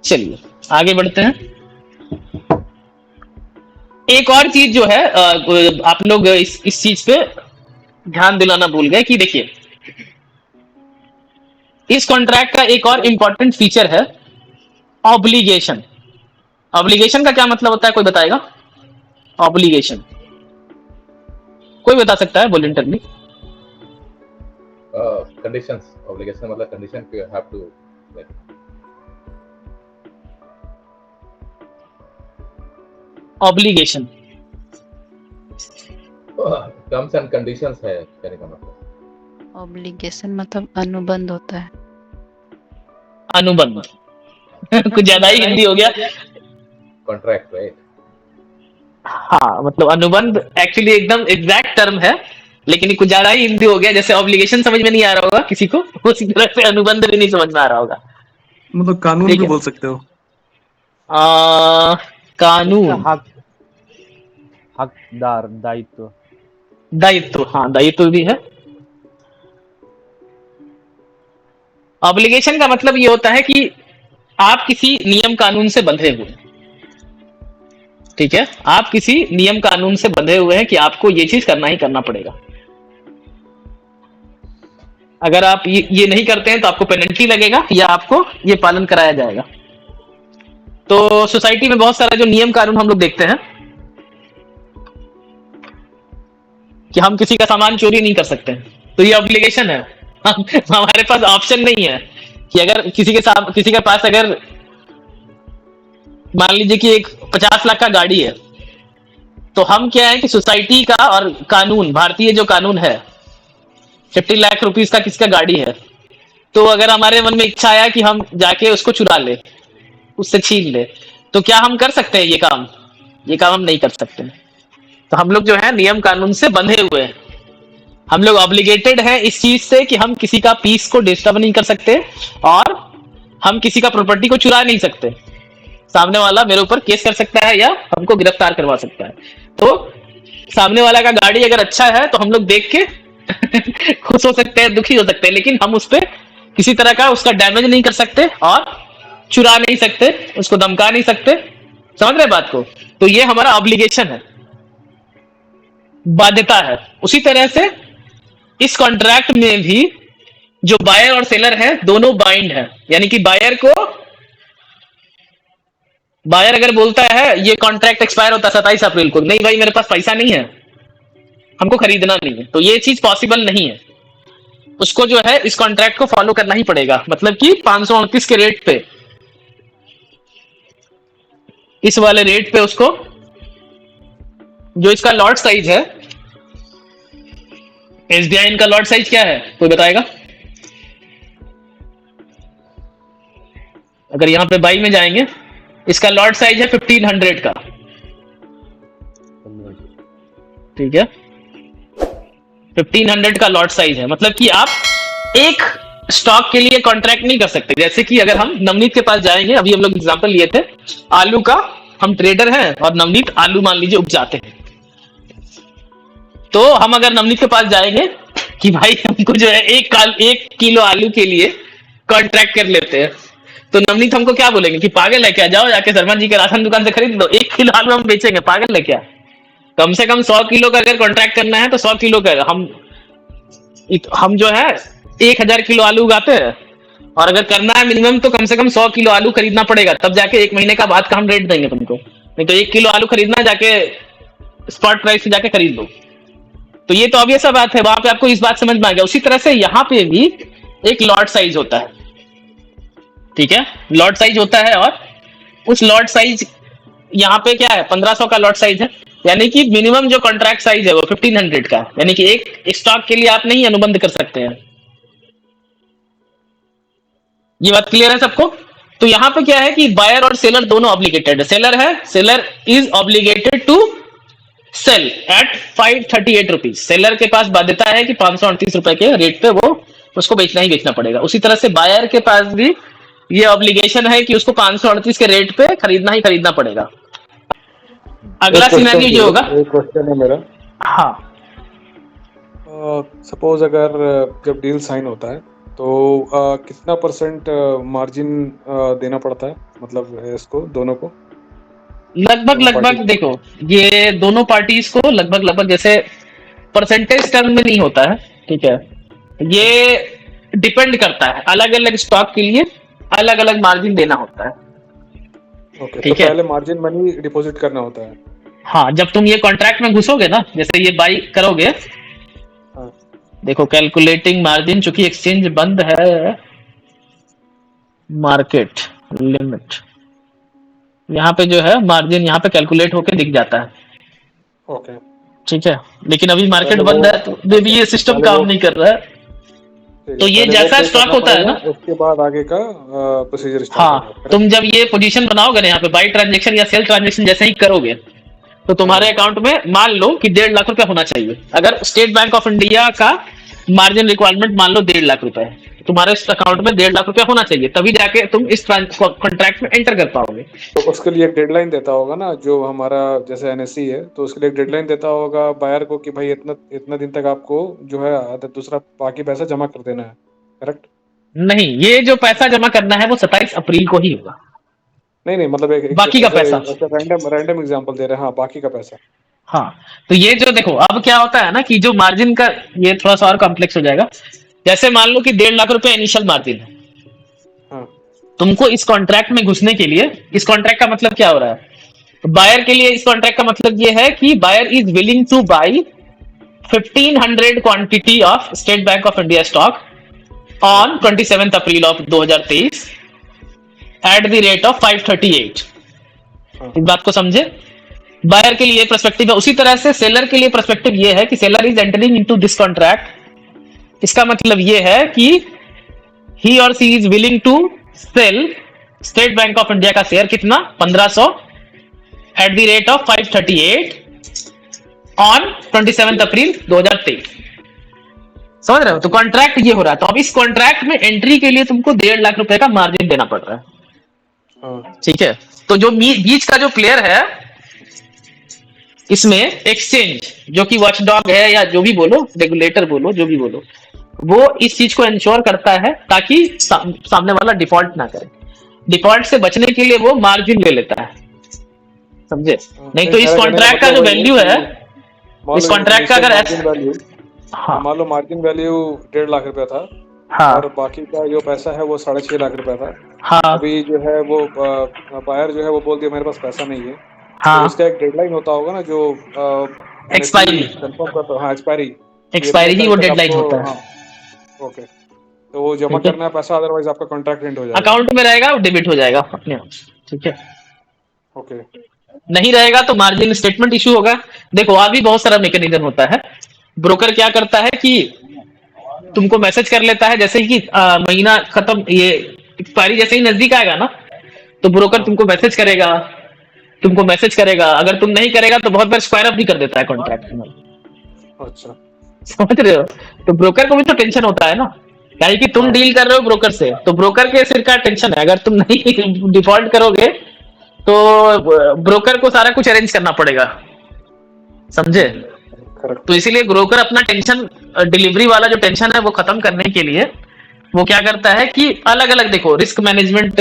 Speaker 1: चलिए आगे बढ़ते हैं। एक और चीज जो है आप लोग इस चीज पे ध्यान दिलाना भूल गए कि देखिए, इस कॉन्ट्रैक्ट का एक और इंपॉर्टेंट फीचर है ऑब्लिगेशन। ऑब्लिगेशन का क्या मतलब होता है, कोई बताएगा? ऑब्लिगेशन कोई बता सकता है वॉलंटरली?
Speaker 5: कंडीशंस, ऑब्लिगेशन मतलब condition you have to
Speaker 1: obligation
Speaker 5: terms and conditions है कहने का मतलब।
Speaker 6: ऑब्लिगेशन मतलब अनुबंध होता है।
Speaker 1: अनुबंध कुछ ज्यादा ही हिंदी हो गया।
Speaker 5: Contract right.
Speaker 1: हाँ, मतलब अनुबंध एक्चुअली एकदम एग्जैक्ट टर्म है, लेकिन कुछ ज्यादा ही हिंदी हो गया। जैसे ऑब्लिगेशन समझ में नहीं आ रहा होगा किसी को, उसी तरह से अनुबंध भी नहीं समझ में आ रहा होगा।
Speaker 2: मतलब कानून भी बोल सकते हो।
Speaker 1: कानून,
Speaker 3: हकदार, दायित्व।
Speaker 1: दायित्व, हाँ दायित्व भी है। ऑब्लिगेशन का मतलब ये होता है कि आप किसी नियम कानून से बंधे हुए हैं। ठीक है, आप किसी नियम कानून से बंधे हुए हैं कि आपको ये चीज करना ही करना पड़ेगा। अगर आप ये नहीं करते हैं तो आपको पेनल्टी लगेगा या आपको ये पालन कराया जाएगा। तो सोसाइटी में बहुत सारा जो नियम कानून हम लोग देखते हैं कि हम किसी का सामान चोरी नहीं कर सकते, तो ये ऑब्लिगेशन है। हमारे पास ऑप्शन नहीं है कि अगर किसी के पास अगर मान लीजिए कि एक 50 लाख का गाड़ी है, तो हम क्या है कि सोसाइटी का और कानून, भारतीय जो कानून है, 50 लाख रुपीस का किसका गाड़ी है, तो अगर हमारे मन में इच्छा आया कि हम जाके उसको चुरा ले, उससे छीन ले, तो क्या हम कर सकते हैं ये काम? ये काम हम नहीं कर सकते। तो हम लोग जो है नियम कानून से बंधे हुए हैं। हम लोग ऑब्लिगेटेड हैं इस चीज से कि हम किसी का पीस को डिस्टर्ब नहीं कर सकते और हम किसी का प्रॉपर्टी को चुरा नहीं सकते। सामने वाला मेरे ऊपर केस कर सकता है या हमको गिरफ्तार करवा सकता है। तो सामने वाला का गाड़ी अगर अच्छा है तो हम लोग देख के खुश हो सकते हैं, दुखी हो सकते हैं, लेकिन हम उस पर किसी तरह का उसका डैमेज नहीं कर सकते और चुरा नहीं सकते, उसको धमका नहीं सकते। समझ रहे बात को? तो ये हमारा ऑब्लिगेशन है, बाध्यता है। उसी तरह से इस कॉन्ट्रैक्ट में भी जो बायर और सेलर है दोनों बाइंड है, यानी कि बायर अगर बोलता है ये कॉन्ट्रैक्ट एक्सपायर होता है 27 अप्रैल को, नहीं भाई मेरे पास पैसा नहीं है, हमको खरीदना नहीं है, तो ये चीज पॉसिबल नहीं है। उसको जो है इस कॉन्ट्रैक्ट को फॉलो करना ही पड़ेगा, मतलब कि 529 के रेट पे, इस वाले रेट पे उसको, जो इसका लॉट साइज है, एसबीआई का लॉट साइज क्या है कोई बताएगा? अगर यहां पे बाई में जाएंगे, इसका लॉट साइज है 1500 का, ठीक है, 1500 का लॉट साइज है। मतलब कि आप एक स्टॉक के लिए कॉन्ट्रैक्ट नहीं कर सकते। जैसे कि अगर हम नवनीत के पास जाएंगे, अभी हम लोग एग्जांपल लिए थे आलू का, हम ट्रेडर हैं और नवनीत आलू मान लीजिए उपजाते हैं, तो हम अगर नवनीत के पास जाएंगे कि भाई हमको जो है 1 किलो आलू के लिए कॉन्ट्रैक्ट कर लेते हैं, तो नवनीत हमको क्या बोलेंगे कि पागल है क्या, जाओ जाके शर्मा जी के राशन दुकान से खरीद लो, 1 किलो आलू हम बेचेंगे, पागल है क्या? कम से कम 100 किलो का अगर कॉन्ट्रैक्ट करना है तो 100 किलो का, हम जो है 1000 किलो आलू उगाते हैं, और अगर करना है मिनिमम तो कम से कम 100 किलो आलू खरीदना पड़ेगा, तब जाके 1 महीने का बाद का हम रेट देंगे तुमको। नहीं तो 1 किलो आलू खरीदना जाके स्पॉट प्राइस से जाके खरीद लो। तो ये तो ऑब्वियस सा बात है, वहां पे आपको इस बात समझ में आ गया। उसी तरह से यहाँ पे भी एक लॉट साइज होता है, ठीक है, लॉट साइज होता है, और उस लॉट साइज यहाँ पे क्या है 1500 का लॉट साइज है, यानी कि मिनिमम जो कॉन्ट्रैक्ट साइज है वो 1500 का, यानी कि एक स्टॉक के लिए आप नहीं अनुबंध कर सकते हैं। ये बात क्लियर है सबको? तो यहाँ पे क्या है कि बायर और सेलर दोनों ऑब्लिगेटेड है। सेलर है, seller is obligated to sell at 538 rupees, seller के पास बाध्यता है कि 538 रुपए के रेट पे वो उसको बेचना ही बेचना पड़ेगा। उसी तरह से बायर के पास भी ये ऑब्लिगेशन है कि उसको 538 के रेट पे खरीदना ही खरीदना पड़ेगा। अगला सिनेरियो ये होगा,
Speaker 2: एक क्वेश्चन है मेरा,
Speaker 1: हाँ,
Speaker 2: सपोज अगर जब डील साइन होता है तो कितना परसेंट मार्जिन देना पड़ता है, मतलब इसको दोनों को?
Speaker 1: लगभग देखो, ये दोनों पार्टीज को लगभग जैसे परसेंटेज टर्म में नहीं होता है, ठीक है, ये डिपेंड करता है, अलग अलग स्टॉक के लिए अलग अलग मार्जिन देना होता है।
Speaker 2: ओके,
Speaker 1: ठीक
Speaker 2: तो
Speaker 1: है,
Speaker 2: पहले मार्जिन मनी डिपॉजिट करना होता है।
Speaker 1: हाँ, जब तुम ये कॉन्ट्रैक्ट में घुसोगे ना, जैसे ये बाई करोगे,
Speaker 2: हाँ,
Speaker 1: देखो कैलकुलेटिंग मार्जिन, चूंकि एक्सचेंज बंद है, मार्केट लिमिट, यहाँ पे जो है मार्जिन यहाँ पे कैलकुलेट होके दिख जाता है,
Speaker 2: ओके,
Speaker 1: ठीक है, लेकिन अभी मार्केट बंद है तो मे भी ये सिस्टम काम नहीं कर रहा है। तो ये जैसा स्टॉक होता है ना,
Speaker 2: उसके बाद आगे का प्रोसीजर स्टार्ट
Speaker 1: हाँ,
Speaker 2: होगा।
Speaker 1: तुम जब ये पोजीशन बनाओगे ना यहाँ पे बाई ट्रांजेक्शन या सेल ट्रांजेक्शन जैसे ही करोगे, तो तुम्हारे अकाउंट में मान लो कि 1.5 लाख रुपए होना चाहिए। अगर स्टेट बैंक ऑफ इंडिया का मार्जिन रिक्वायरमेंट मान लो 1.5 लाख रुपए है, तुम्हारे इस अकाउंट में 1.5 लाख रुपया होना चाहिए, तभी जाके तुम इस कॉन्ट्रैक्ट में एंटर कर पाओगे।
Speaker 2: तो उसके लिए एक डेडलाइन देता होगा ना, जो हमारा जैसे एनएससी है, तो उसके लिए एक डेडलाइन देता होगा बायर को कि भाई इतना दिन तक आपको जो है दूसरा बाकी पैसा जमा कर देना है, करेक्ट?
Speaker 1: नहीं, ये जो पैसा जमा करना है वो 27 अप्रैल को ही होगा।
Speaker 2: नहीं, मतलब एक
Speaker 1: बाकी का पैसा
Speaker 2: रैंडम एग्जांपल दे रहे हैं, हाँ, बाकी का पैसा।
Speaker 1: हाँ, तो ये जो देखो अब क्या होता है ना कि जो मार्जिन का, ये थोड़ा सा और कॉम्प्लेक्स हो जाएगा। जैसे मान लो कि 1.5 लाख रुपए इनिशियल मार्जिन है,
Speaker 2: हाँ,
Speaker 1: तुमको इस कॉन्ट्रैक्ट में घुसने के लिए, इस कॉन्ट्रैक्ट का मतलब क्या हो रहा है, तो बायर के लिए इस कॉन्ट्रैक्ट का मतलब ये है कि buyer is willing to buy 1500 quantity of State Bank of India stock on 27 April of 2023 at the rate of 538। इस बात को समझे? बायर के लिए पर्सपेक्टिव है। उसी तरह से सेलर के लिए पर्सपेक्टिव ये है कि seller is entering into this contract, इसका मतलब ये है कि he or she is willing to sell State Bank of India का शेयर कितना 1500 at the rate of 538 on 27 April 2023। समझ रहे हो? तो कॉन्ट्रैक्ट ये हो रहा है। तो अब इस कॉन्ट्रैक्ट में एंट्री के लिए तुमको 1.5 लाख रुपए का मार्जिन देना पड़ रहा है, ठीक है। तो जो बीच का जो प्लेयर है इसमें एक्सचेंज, जो कि वॉचडॉग है या जो भी बोलो, रेगुलेटर बोलो, जो भी बोलो, वो इस चीज को इंश्योर करता है ताकि सामने वाला डिफॉल्ट ना करे। डिफॉल्ट से बचने के लिए वो मार्जिन ले लेता है, समझे? नहीं तो इस कॉन्ट्रैक्ट का जो वैल्यू है, इस कॉन्ट्रैक्ट का अगर
Speaker 2: मान लो मार्जिन वैल्यू 1.5 लाख रुपया था,
Speaker 1: हाँ
Speaker 2: और बाकी का जो पैसा है वो 6.5 लाख रुपए था।
Speaker 1: हाँ
Speaker 2: अभी जो है वो बायर जो है वो बोल दिया मेरे पास पैसा नहीं है, तो
Speaker 1: हाँ।
Speaker 2: उसका एक डेडलाइन होता होगा ना जो एनएससी
Speaker 1: एक्सपायरी
Speaker 2: कंफर्म करता, हाँ एक्सपायरी, ये इतने
Speaker 1: एक्सपायरी ही वो
Speaker 2: तारीख तक
Speaker 1: डेडलाइन
Speaker 2: आपको,
Speaker 1: होता है।
Speaker 2: हाँ ओके, तो वो जमा
Speaker 1: ठीक है,
Speaker 2: करना है पैसा, अदरवाइज आपका कॉन्ट्रैक्ट एंड हो जाएगा।
Speaker 1: अकाउंट में रहेगा वो डेबिट हो जाएगा अपने आप। ठीक है,
Speaker 2: ओके
Speaker 1: नहीं रहेगा तो मार्जिन स्टेटमेंट इशू होगा। देखो और भी बहुत सारा मैकेनिज्म होता है। ब्रोकर क्या करता है कि तुमको मैसेज कर लेता है, जैसे कि महीना खत्म, ये एक्सपायरी जैसे ही नजदीक आएगा ना, तो ब्रोकर
Speaker 2: हाँ
Speaker 1: तुमको मैसेज करेगा। अगर तुम नहीं करेगा तो बहुत बार स्क्वायर अप भी कर देता है कॉन्ट्रैक्ट में।
Speaker 2: अच्छा
Speaker 1: समझ रहे हो? तो ब्रोकर को भी तो टेंशन होता है ना, क्या कि तुम
Speaker 2: हाँ
Speaker 1: डील कर रहे हो ब्रोकर से, तो ब्रोकर के सिर का टेंशन है। अगर तुम नहीं डिफॉल्ट करोगे तो ब्रोकर को सारा कुछ अरेंज करना पड़ेगा, समझे?
Speaker 2: करेक्ट।
Speaker 1: तो इसीलिए ब्रोकर अपना टेंशन, डिलीवरी वाला जो टेंशन है वो खत्म करने के लिए वो क्या करता है कि अलग अलग, देखो रिस्क मैनेजमेंट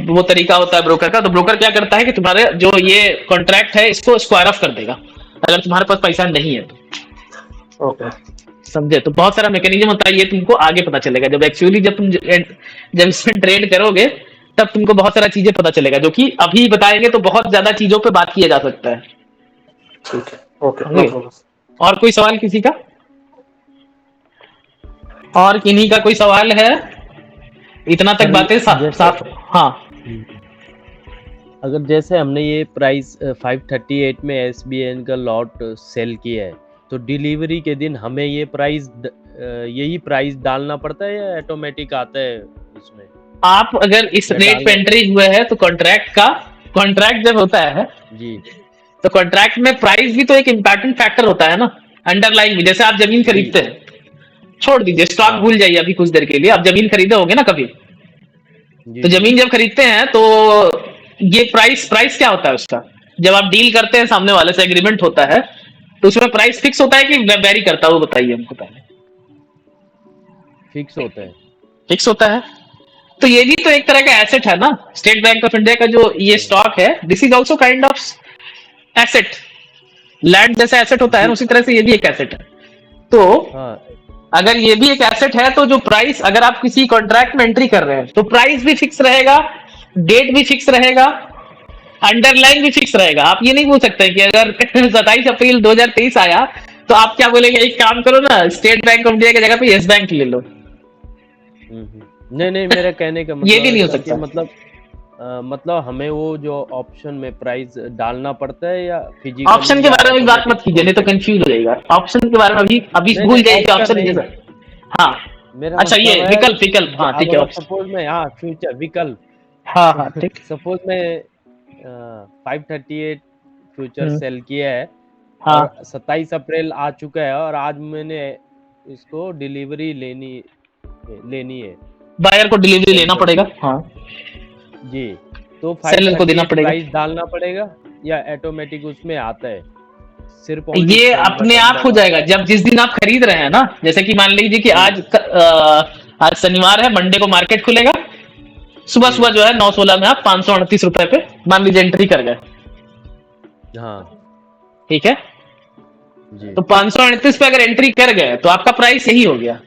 Speaker 1: वो तरीका होता है ब्रोकर का। तो ब्रोकर क्या करता है कि तुम्हारे जो ये कॉन्ट्रैक्ट है इसको स्क्वायर ऑफ कर देगा अगर तुम्हारे पास पैसा नहीं है तो।
Speaker 2: ओके
Speaker 1: समझे? तो बहुत सारा मैकेनिज्म होता है, ये तुमको आगे पता चलेगा जब एक्चुअली जब इसमें ट्रेड करोगे तब तुमको बहुत सारा चीजें पता चलेगा, जो कि अभी बताएंगे तो बहुत ज्यादा चीजों पे बात किया जा सकता है।
Speaker 2: ठीक है, ओके नो प्रॉब्लम।
Speaker 1: और कोई सवाल किसी का? और किन्हीं का कोई सवाल है? इतना तक बातें साफ? हाँ
Speaker 3: अगर जैसे हमने ये प्राइस 538 में एसबीएन का लॉट सेल किया है, तो डिलीवरी के दिन हमें ये प्राइस यही प्राइस डालना पड़ता है या ऑटोमेटिक आता है इसमें?
Speaker 1: आप अगर इस रेट पे एंट्री हुए हैं तो कॉन्ट्रैक्ट जब होता है
Speaker 3: जी,
Speaker 1: तो कॉन्ट्रैक्ट में प्राइस भी तो एक इम्पोर्टेंट फैक्टर होता है ना, अंडरलाइन भी। जैसे आप जमीन खरीदते हैं, छोड़ दीजिए स्टॉक,
Speaker 3: हाँ।
Speaker 1: भूल जाइए अभी कुछ देर के लिए, आप जमीन खरीदे होंगे ना कभी,
Speaker 3: जी,
Speaker 1: तो जमीन जब खरीदते हैं तो ये प्राइस क्या होता है उसका? जब आप डील करते हैं सामने वाले से, एग्रीमेंट होता है, तो उसमें प्राइस फिक्स होता है कि वेरी करता है? वो बताइए हमको पहले।
Speaker 3: फिक्स होता है।
Speaker 1: फिक्स होता है। तो ये भी तो एक तरह का एसेट है ना। स्टेट बैंक ऑफ इंडिया का जो ये स्टॉक है, this is also kind of asset. Land जैसा एसेट होता है, उसी तरह से ये भी एक एसेट है। तो
Speaker 3: हाँ,
Speaker 1: अगर ये भी एक एसेट है तो जो प्राइस, अगर आप किसी कॉन्ट्रैक्ट में एंट्री कर रहे हैं तो प्राइस भी फिक्स रहेगा, डेट भी फिक्स रहेगा, अंडरलाइन भी फिक्स रहेगा। आप ये नहीं बोल सकते कि अगर 27 अप्रैल 2023 आया तो आप क्या बोलेंगे, एक काम करो ना, स्टेट बैंक ऑफ इंडिया की जगह पे यस बैंक ले लो।
Speaker 3: नहीं मेरा कहने का मतलब
Speaker 1: ये भी नहीं हो सकता।
Speaker 3: मतलब हमें वो जो ऑप्शन में प्राइस डालना पड़ता है या फिजिकल?
Speaker 1: ऑप्शन के बारे में बात मत कीजिए, नहीं तो कंफ्यूज हो जाएगा। ऑप्शन के बारे में अभी भूल जाइए कि ऑप्शन जैसा। हाँ
Speaker 3: मेरा
Speaker 1: अच्छा, ये विकल्प, हाँ ठीक है।
Speaker 3: सपोज में, हाँ फ्यूचर विकल्प,
Speaker 1: हाँ ठीक।
Speaker 3: सपोज में 538 फ्यूचर सेल किया है,
Speaker 1: हाँ
Speaker 3: और 27 अप्रैल आ चुका है और आज मैंने इसको डिलीवरी लेनी है,
Speaker 1: बायर को डिलीवरी लेना पड़ेगा। हाँ
Speaker 3: जी, तो
Speaker 1: सेलर को देना पड़ेगा।
Speaker 3: प्राइस डालना पड़ेगा या ऑटोमेटिक उसमें आता है? सिर्फ
Speaker 1: ये अपने आप हो जाएगा जब जिस दिन आप खरीद रहे हैं ना। जैसे कि मान लीजिए कि आज शनिवार है, मंडे को मार्केट खुलेगा, सुबह जो है 9:16 में आप 538 रुपए पे मान लीजिए एंट्री कर गए।
Speaker 3: हाँ
Speaker 1: ठीक है
Speaker 3: जी,
Speaker 1: तो 538 पे अगर एंट्री कर गए तो आपका प्राइस यही हो गया।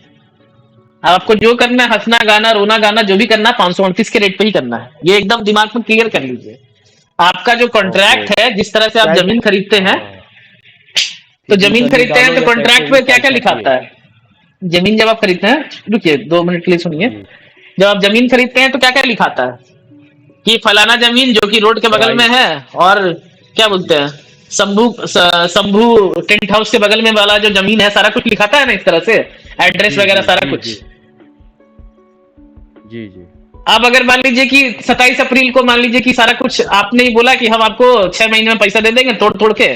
Speaker 1: अब आपको जो करना है, हंसना गाना रोना गाना जो भी करना है, 538 के रेट पे ही करना है। ये एकदम दिमाग में क्लियर कर लीजिए। आपका जो कॉन्ट्रैक्ट है, जिस तरह से आप जमीन खरीदते हैं, तो जमीन खरीदते हैं तो कॉन्ट्रैक्ट में क्या क्या लिखाता है? जमीन जब आप खरीदते हैं, रुकिए 2 मिनट के लिए सुनिए, जब आप जमीन खरीदते हैं तो क्या क्या लिखाता है कि फलाना जमीन जो कि रोड के बगल में है, और क्या बोलते हैं, शंभू टेंट हाउस के बगल में वाला जो जमीन है, सारा कुछ लिखाता है ना इस तरह से, एड्रेस वगैरह सारा कुछ।
Speaker 3: जी
Speaker 1: अब अगर मान लीजिए कि 27 अप्रैल को मान लीजिए कि सारा कुछ आपने ही बोला कि हम आपको 6 महीने में पैसा दे देंगे तोड़ के,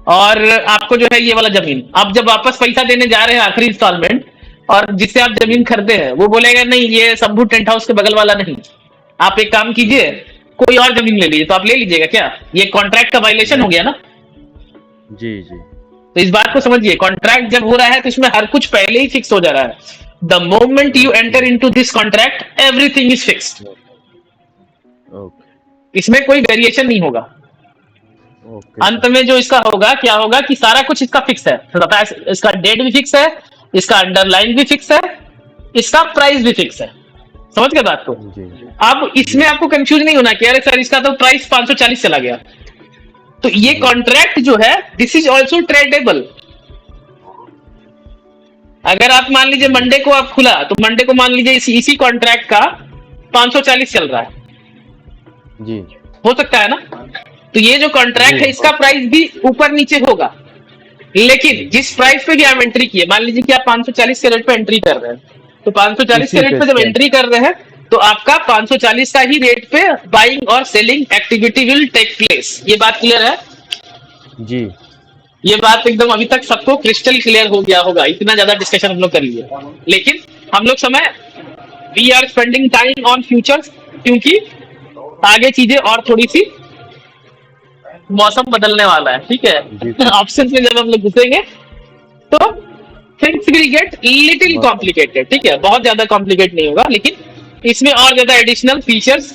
Speaker 1: और आपको जो है ये वाला जमीन, आप जब वापस पैसा देने जा रहे हैं आखिरी इंस्टॉलमेंट, और जिससे आप जमीन खरीदे हैं वो बोलेगा नहीं ये शंभू टेंट हाउस के बगल वाला नहीं, आप एक काम कीजिए कोई और जमीन ले लीजिए, तो आप ले लीजिएगा क्या? ये कॉन्ट्रैक्ट का वायलेशन हो गया ना।
Speaker 3: जी
Speaker 1: तो इस बात को समझिए, कॉन्ट्रैक्ट जब हो रहा है तो इसमें हर कुछ पहले ही फिक्स हो जा रहा है। The moment you enter into this contract everything is fixed. इसमें कोई वेरिएशन नहीं होगा।
Speaker 3: ओके
Speaker 1: अंत में जो इसका होगा क्या होगा कि सारा कुछ इसका फिक्स है, तथा इसका डेट भी फिक्स है, इसका अंडरलाइन भी फिक्स है, इसका प्राइस भी फिक्स है। समझ गए बात को?
Speaker 3: जी
Speaker 1: अब इसमें आपको कंफ्यूज नहीं होना कि अरे सर इसका तो प्राइस 540 चला गया। तो ये कॉन्ट्रैक्ट जो है दिस इज ऑल्सो ट्रेडेबल। अगर आप मान लीजिए मंडे को आप खुला तो मंडे को मान लीजिए इसी कॉन्ट्रैक्ट का 540 चल रहा है,
Speaker 3: जी
Speaker 1: हो सकता है ना? तो ये जो कॉन्ट्रैक्ट
Speaker 3: जी।
Speaker 1: है इसका प्राइस भी ऊपर नीचे होगा, लेकिन जिस प्राइस पे भी आप एंट्री किए, मान लीजिए कि आप 540 के रेट पे एंट्री कर रहे हैं, तो 540 के
Speaker 3: इसी
Speaker 1: रेट
Speaker 3: पे
Speaker 1: पे जब
Speaker 3: sell।
Speaker 1: एंट्री कर रहे हैं तो आपका 540 का ही रेट पे बाइंग और selling activity will take place. ये बात क्लियर है?
Speaker 3: जी
Speaker 1: ये बात एकदम अभी तक सबको क्रिस्टल क्लियर हो गया होगा, इतना ज्यादा डिस्कशन हम लोग कर लिए। लेकिन हम लोग समय we are spending time on futures, क्योंकि आगे चीजें और थोड़ी सी मौसम बदलने वाला है, ठीक
Speaker 3: जी।
Speaker 1: है? ऑप्शन में जब हम लोग घुसेंगे तो things will get little complicated, ठीक है? बहुत ज्यादा कॉम्प्लिकेट नहीं होगा, लेकिन इसमें और ज्यादा एडिशनल फीचर्स।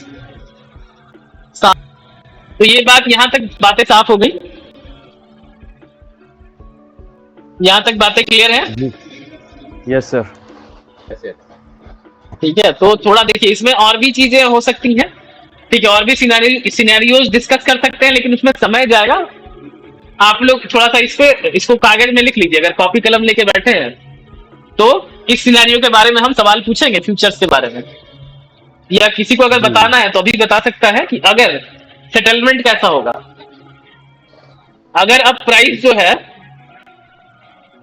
Speaker 1: तो ये बात यहां तक बातें साफ हो गई, यहां तक बातें क्लियर है?
Speaker 3: जी यस सर।
Speaker 5: ऐसे
Speaker 1: ठीक है, तो थोड़ा देखिए इसमें और भी चीजें हो सकती हैं, ठीक है? और भी सिनेरियोज डिस्कस कर सकते हैं, लेकिन उसमें समय जाएगा। आप लोग थोड़ा सा इसको कागज में लिख लीजिए, अगर कॉपी कलम लेके बैठे हैं तो इस सिनेरियो के बारे में हम सवाल पूछेंगे, फ्यूचर्स के बारे में। या किसी को अगर बताना है तो अभी बता सकता है कि अगर सेटलमेंट कैसा होगा, अगर अब प्राइस जो है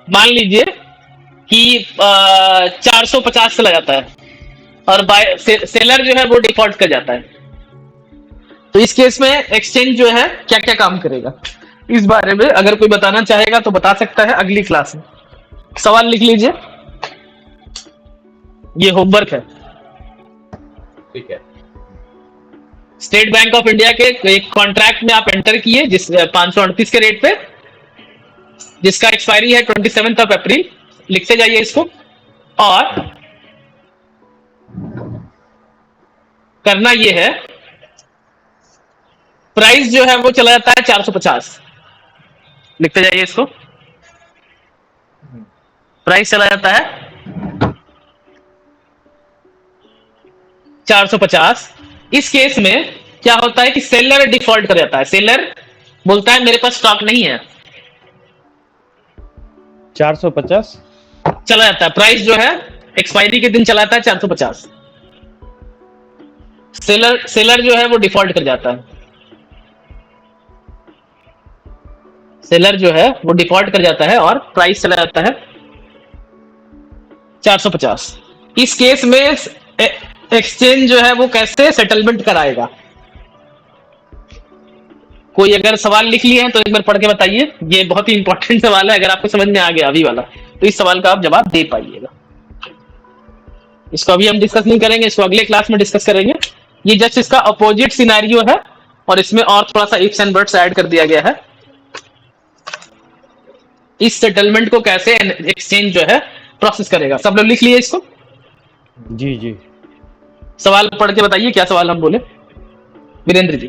Speaker 1: मान लीजिए कि 450 चला जाता है और सेलर जो है वो डिफॉल्ट कर जाता है, तो इस केस में एक्सचेंज जो है क्या क्या काम करेगा, इस बारे में अगर कोई बताना चाहेगा तो बता सकता है अगली क्लास में। सवाल लिख लीजिए, ये होमवर्क है।
Speaker 5: ठीक है।
Speaker 1: स्टेट बैंक ऑफ इंडिया के एक कॉन्ट्रैक्ट में आप एंटर किए जिस 538 के रेट पे, जिसका एक्सपायरी है 27 अप्रैल। लिखते जाइए इसको, और करना ये है, प्राइस जो है वो चला जाता है 450। लिखते जाइए इसको, प्राइस चला जाता है 450। इस केस में क्या होता है कि सेलर डिफॉल्ट कर जाता है, सेलर बोलता है मेरे पास स्टॉक नहीं है,
Speaker 3: 450
Speaker 1: चला जाता है। प्राइस जो है एक्सपायरी के दिन चला जाता है 450। सेलर जो है वो डिफॉल्ट कर जाता है, सेलर जो है वो डिफॉल्ट कर जाता है और प्राइस चला जाता है 450। इस केस में एक्सचेंज जो है वो कैसे सेटलमेंट कराएगा? कोई अगर सवाल लिख लिए हैं तो एक बार पढ़ के बताइए, ये बहुत ही इंपॉर्टेंट सवाल है। अगर आपको समझ में आ गया अभी वाला तो इस सवाल का आप जवाब दे पाइएगा। इसको अभी हम डिस्कस नहीं करेंगे, इसको अगले क्लास में डिस्कस करेंगे। ये जस्ट इसका अपोजिट सिनेरियो है और इसमें और थोड़ा सा इफ्स एंड बट्स ऐड कर दिया गया है। इस सेटलमेंट को कैसे एक्सचेंज जो है प्रोसेस करेगा। सब लोग लिख लिए इसको?
Speaker 3: जी जी।
Speaker 1: सवाल पढ़ के बताइए, क्या सवाल हम बोले वीरेंद्र जी?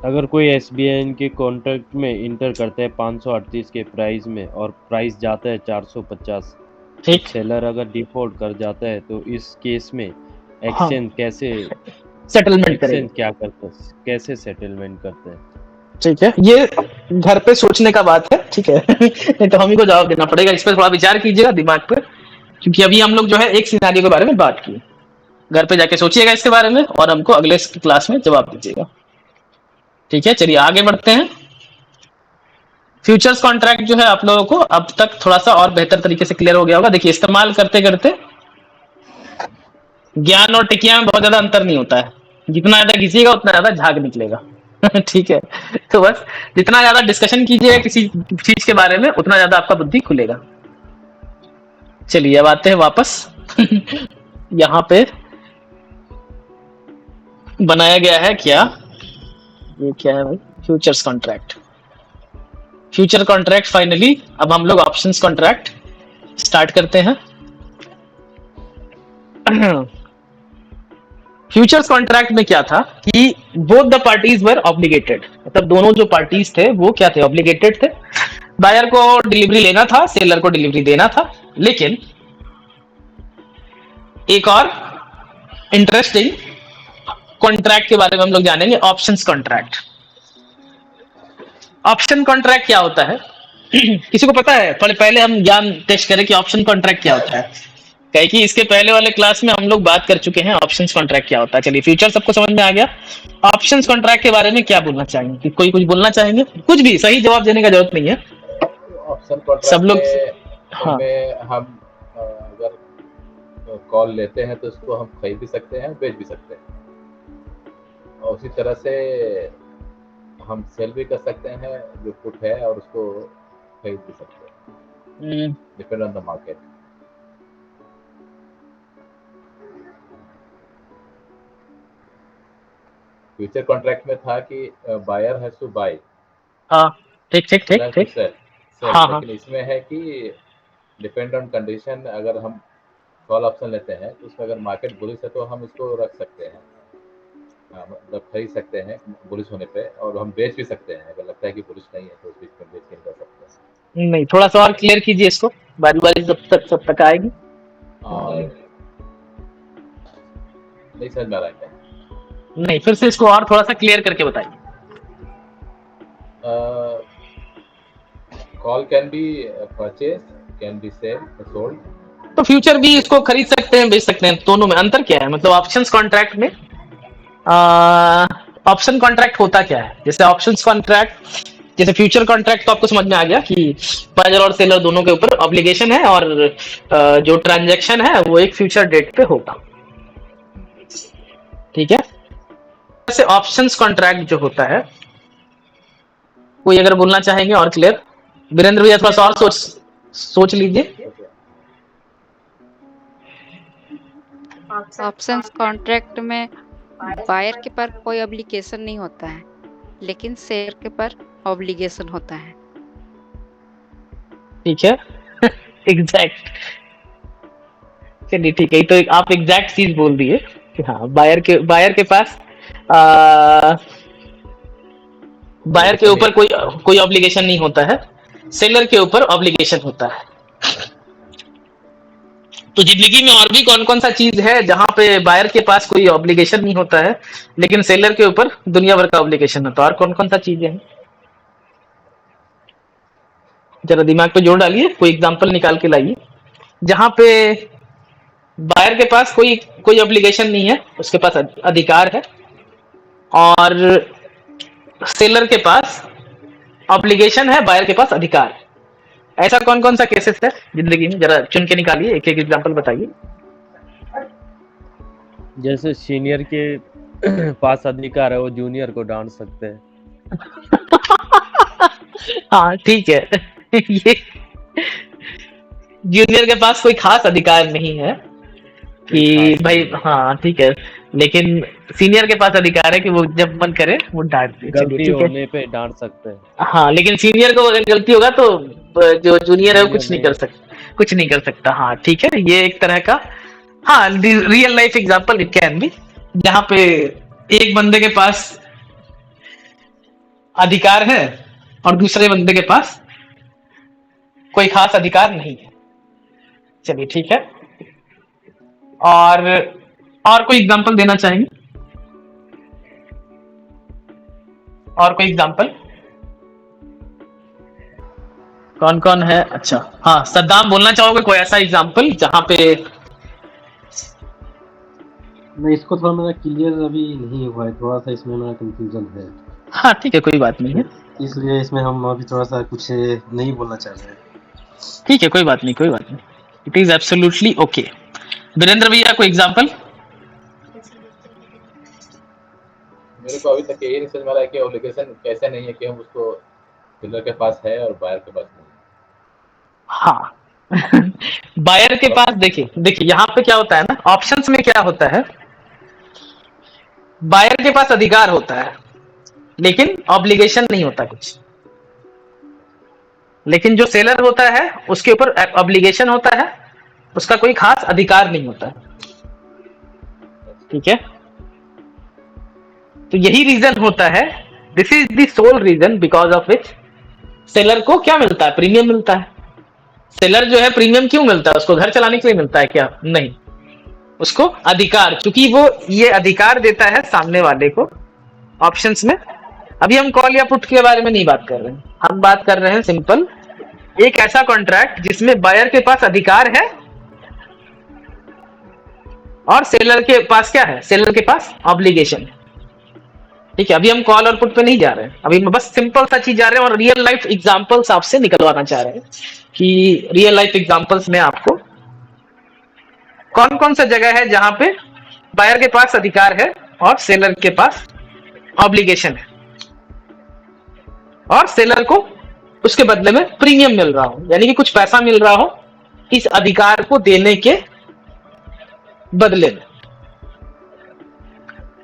Speaker 3: अगर कोई SBI के कॉन्ट्रैक्ट में इंटर करता है 538 के प्राइस में और प्राइस जाता है 450,
Speaker 1: ठीक,
Speaker 3: सेलर अगर डिफॉल्ट कर जाता है तो इस केस में एक्सचेंज कैसे
Speaker 1: सेटलमेंट करेगा,
Speaker 3: एक्सचेंज क्या करता है, कैसे सेटलमेंट करते हैं?
Speaker 1: ठीक है? ये घर पे सोचने का बात है, ठीक है? नहीं तो हम ही को जवाब देना पड़ेगा। इस पर थोड़ा विचार कीजिएगा दिमाग पर, क्योंकि अभी हम लोग जो है एक सिनेरियो के बारे में बात की। घर पे जाके सोचिएगा इसके बारे में और हमको अगले क्लास में जवाब दीजिएगा, ठीक है? चलिए आगे बढ़ते हैं। फ्यूचर्स कॉन्ट्रैक्ट जो है आप लोगों को अब तक थोड़ा सा और बेहतर तरीके से क्लियर हो गया होगा। देखिए, इस्तेमाल करते करते ज्ञान और टिकिया में बहुत ज्यादा अंतर नहीं होता है, जितना ज्यादा घिसिएगा उतना ज्यादा झाग निकलेगा। ठीक है, तो बस जितना ज्यादा डिस्कशन कीजिएगा किसी चीज के बारे में उतना ज्यादा आपका बुद्धि खुलेगा। चलिए अब आते हैं वापस। यहाँ पे बनाया गया है क्या, ये क्या है भाई? Futures contract. Future contract finally अब हम लोग ऑप्शंस कॉन्ट्रैक्ट स्टार्ट करते हैं। फ्यूचर्स कॉन्ट्रैक्ट में क्या था कि both the parties were obligated, मतलब दोनों जो पार्टीज थे वो क्या थे, ऑब्लिगेटेड थे। बायर को डिलीवरी लेना था, सेलर को डिलीवरी देना था। लेकिन एक और इंटरेस्टिंग कॉन्ट्रैक्ट के बारे में हम लोग जानेंगे, ऑप्शंस कॉन्ट्रैक्ट। ऑप्शन कॉन्ट्रैक्ट क्या होता है? किसी को पता है? पहले हम ज्ञान टेस्ट करें कि ऑप्शन कॉन्ट्रैक्ट क्या होता है। कहे कि इसके पहले वाले क्लास में हम लोग बात कर चुके हैं ऑप्शंस कॉन्ट्रैक्ट क्या होता है। चलिए फ्यूचर सबको समझ में आ गया। ऑप्शंस कॉन्ट्रैक्ट के बारे में क्या बोलना चाहेंगे? कि कोई कुछ बोलना चाहेंगे? कुछ भी, सही जवाब देने का जरूरत नहीं है।
Speaker 5: ऑप्शन कॉन्ट्रैक्ट
Speaker 1: सब लोग
Speaker 5: हाँ। में हम अगर कॉल लेते हैं तो इसको हम खरीद भी सकते हैं, बेच भी सकते हैं, और उसी तरह से हम सेल भी कर सकते हैं जो पुट है, और उसको खरीद भी सकते हैं, depend on the market. Future contract में था कि बायर हैज टू बाय,
Speaker 1: हाँ ठीक ठीक ठीक ठीक,
Speaker 5: सेल,
Speaker 1: हाँ हाँ,
Speaker 5: लेकिन इसमें है कि डिपेंड ऑन कंडीशन। अगर हम कॉल ऑप्शन लेते हैं तो उसमें अगर मार्केट बुलिश है तो हम इसको रख सकते हैं, मतलब खरीद सकते हैं बुलिश होने पे, और हम बेच भी सकते हैं अगर लगता है कि बुलिश नहीं है तो उस बीच में बेच के निकल सकते हैं।
Speaker 1: नहीं, थोड़ा सा और क्लियर कीजिए इसको, बारी बारी सब तक आएगी।
Speaker 5: और नहीं समझ में आ रहा है क्या?
Speaker 1: नहीं, फिर से इसको और थोड़ा सा क्लियर करके बताइए।
Speaker 5: Call can be purchase, can be sell, sold.
Speaker 1: तो फ्यूचर भी इसको खरीद सकते हैं, बेच सकते हैं, दोनों में अंतर क्या है? मतलब ऑप्शंस कॉन्ट्रैक्ट में ऑप्शन कॉन्ट्रैक्ट होता क्या है? जैसे ऑप्शंस कॉन्ट्रैक्ट, जैसे फ्यूचर कॉन्ट्रैक्ट तो आपको समझ में आ गया कि बायर और सेलर दोनों के ऊपर ऑब्लिगेशन है, और जो ट्रांजैक्शन है वो एक फ्यूचर डेट पे होगा। ठीक है। जैसे ऑप्शंस कॉन्ट्रैक्ट जो होता है, कोई अगर बोलना चाहेंगे और क्लियर? वीरेंद्र भैया थोड़ा सा और सोच लीजिए।
Speaker 6: ऑप्शंस कॉन्ट्रैक्ट में बायर के पर कोई ऑब्लिगेशन नहीं होता है, लेकिन सेलर के पर ऑब्लिगेशन होता है।
Speaker 1: ठीक है। एग्जैक्ट, चलिए ठीक है, तो आप एग्जैक्ट चीज बोल दिए कि हाँ, बायर के पास बायर के ऊपर कोई ऑब्लिगेशन नहीं होता है, सेलर के ऊपर ऑब्लिगेशन होता है। तो जिंदगी में और भी कौन कौन सा चीज है जहां पे बायर के पास कोई ऑब्लिगेशन नहीं होता है लेकिन सेलर के ऊपर दुनिया भर का ऑब्लिगेशन होता है? और कौन कौन सा चीजें हैं? जरा दिमाग पे जोर डालिए, कोई एग्जांपल निकाल के लाइए जहां पे बायर के पास कोई ऑब्लिगेशन नहीं है, उसके पास अधिकार है, और सेलर के पास ऑब्लिगेशन है, बायर के पास अधिकार है। ऐसा कौन कौन सा केसेस है जिंदगी में? जरा चुन के निकालिए, एक एक एग्जांपल बताइए।
Speaker 3: जैसे सीनियर के पास अधिकार है, वो जूनियर को डांट सकते हैं।
Speaker 1: हाँ ठीक है। ये जूनियर के पास कोई खास अधिकार नहीं है कि भाई, हाँ ठीक है, लेकिन सीनियर के पास अधिकार है कि वो जब मन करे वो डांट दे।
Speaker 3: गलती होने पे डांट सकते हैं।
Speaker 1: हाँ, लेकिन सीनियर को अगर गलती होगा तो जो जूनियर है वो कुछ नहीं कर सकता। हाँ ठीक है, ये एक तरह का, हाँ, real life example it can be, जहाँ पे एक बंदे के पास अधिकार है और दूसरे बंदे के पास कोई खास अधिकार नहीं है। चलिए ठीक है, और कोई एग्जांपल देना चाहेंगे? और कोई एग्जांपल कौन कौन है? अच्छा हाँ, सद्दाम बोलना चाहोगे कोई ऐसा एग्जांपल जहां पे?
Speaker 8: नहीं, इसको थोड़ा मेरा क्लियर अभी नहीं हुआ है, थोड़ा सा इसमें मेरा कंफ्यूजन है।
Speaker 1: हाँ ठीक है, कोई बात नहीं है,
Speaker 8: इसलिए इसमें हम अभी थोड़ा सा कुछ नहीं बोलना चाह रहे हैं।
Speaker 1: ठीक है, कोई बात नहीं, it is absolutely okay. Virendra भैया कोई एग्जांपल?
Speaker 5: मेरे को अभी तक यही नहीं समझ में आ रहा है कि ऑब्लिगेशन कैसे नहीं है कि हम उसको सेलर के पास है और बायर के पास नहीं।
Speaker 1: हाँ। बायर के पास देखिए यहाँ पे क्या होता है ना, ऑप्शंस में क्या होता है, बायर के पास अधिकार होता है लेकिन ऑब्लिगेशन नहीं होता कुछ। लेकिन जो सेलर होता है उसके ऊपर ऑब्लिगेशन होता है, उसका कोई खास अधिकार नहीं होता है। ठीक है, तो यही रीजन होता है this is the sole reason because of which seller को क्या मिलता है, प्रीमियम मिलता है। सेलर जो है प्रीमियम क्यों मिलता है, उसको घर चलाने के लिए मिलता है क्या, नहीं, उसको अधिकार, क्योंकि वो ये अधिकार देता है सामने वाले को ऑप्शंस में। अभी हम कॉल या पुट के बारे में नहीं बात कर रहे हैं, हम बात कर रहे हैं सिंपल एक ऐसा कॉन्ट्रैक्ट जिसमें बायर के पास अधिकार है और सेलर के पास क्या है, सेलर के पास ऑब्लिगेशन है। ठीक है, अभी हम कॉल और पुट पे नहीं जा रहे हैं, अभी बस सिंपल सा चीज जा रहे हैं और रियल लाइफ एग्जांपल्स आपसे निकलवाना चाह रहे हैं कि रियल लाइफ एग्जांपल्स में आपको कौन कौन सा जगह है जहां पे बायर के पास अधिकार है और सेलर के पास ऑब्लिगेशन है और सेलर को उसके बदले में प्रीमियम मिल रहा हो, यानी कि कुछ पैसा मिल रहा हो इस अधिकार को देने के बदले में।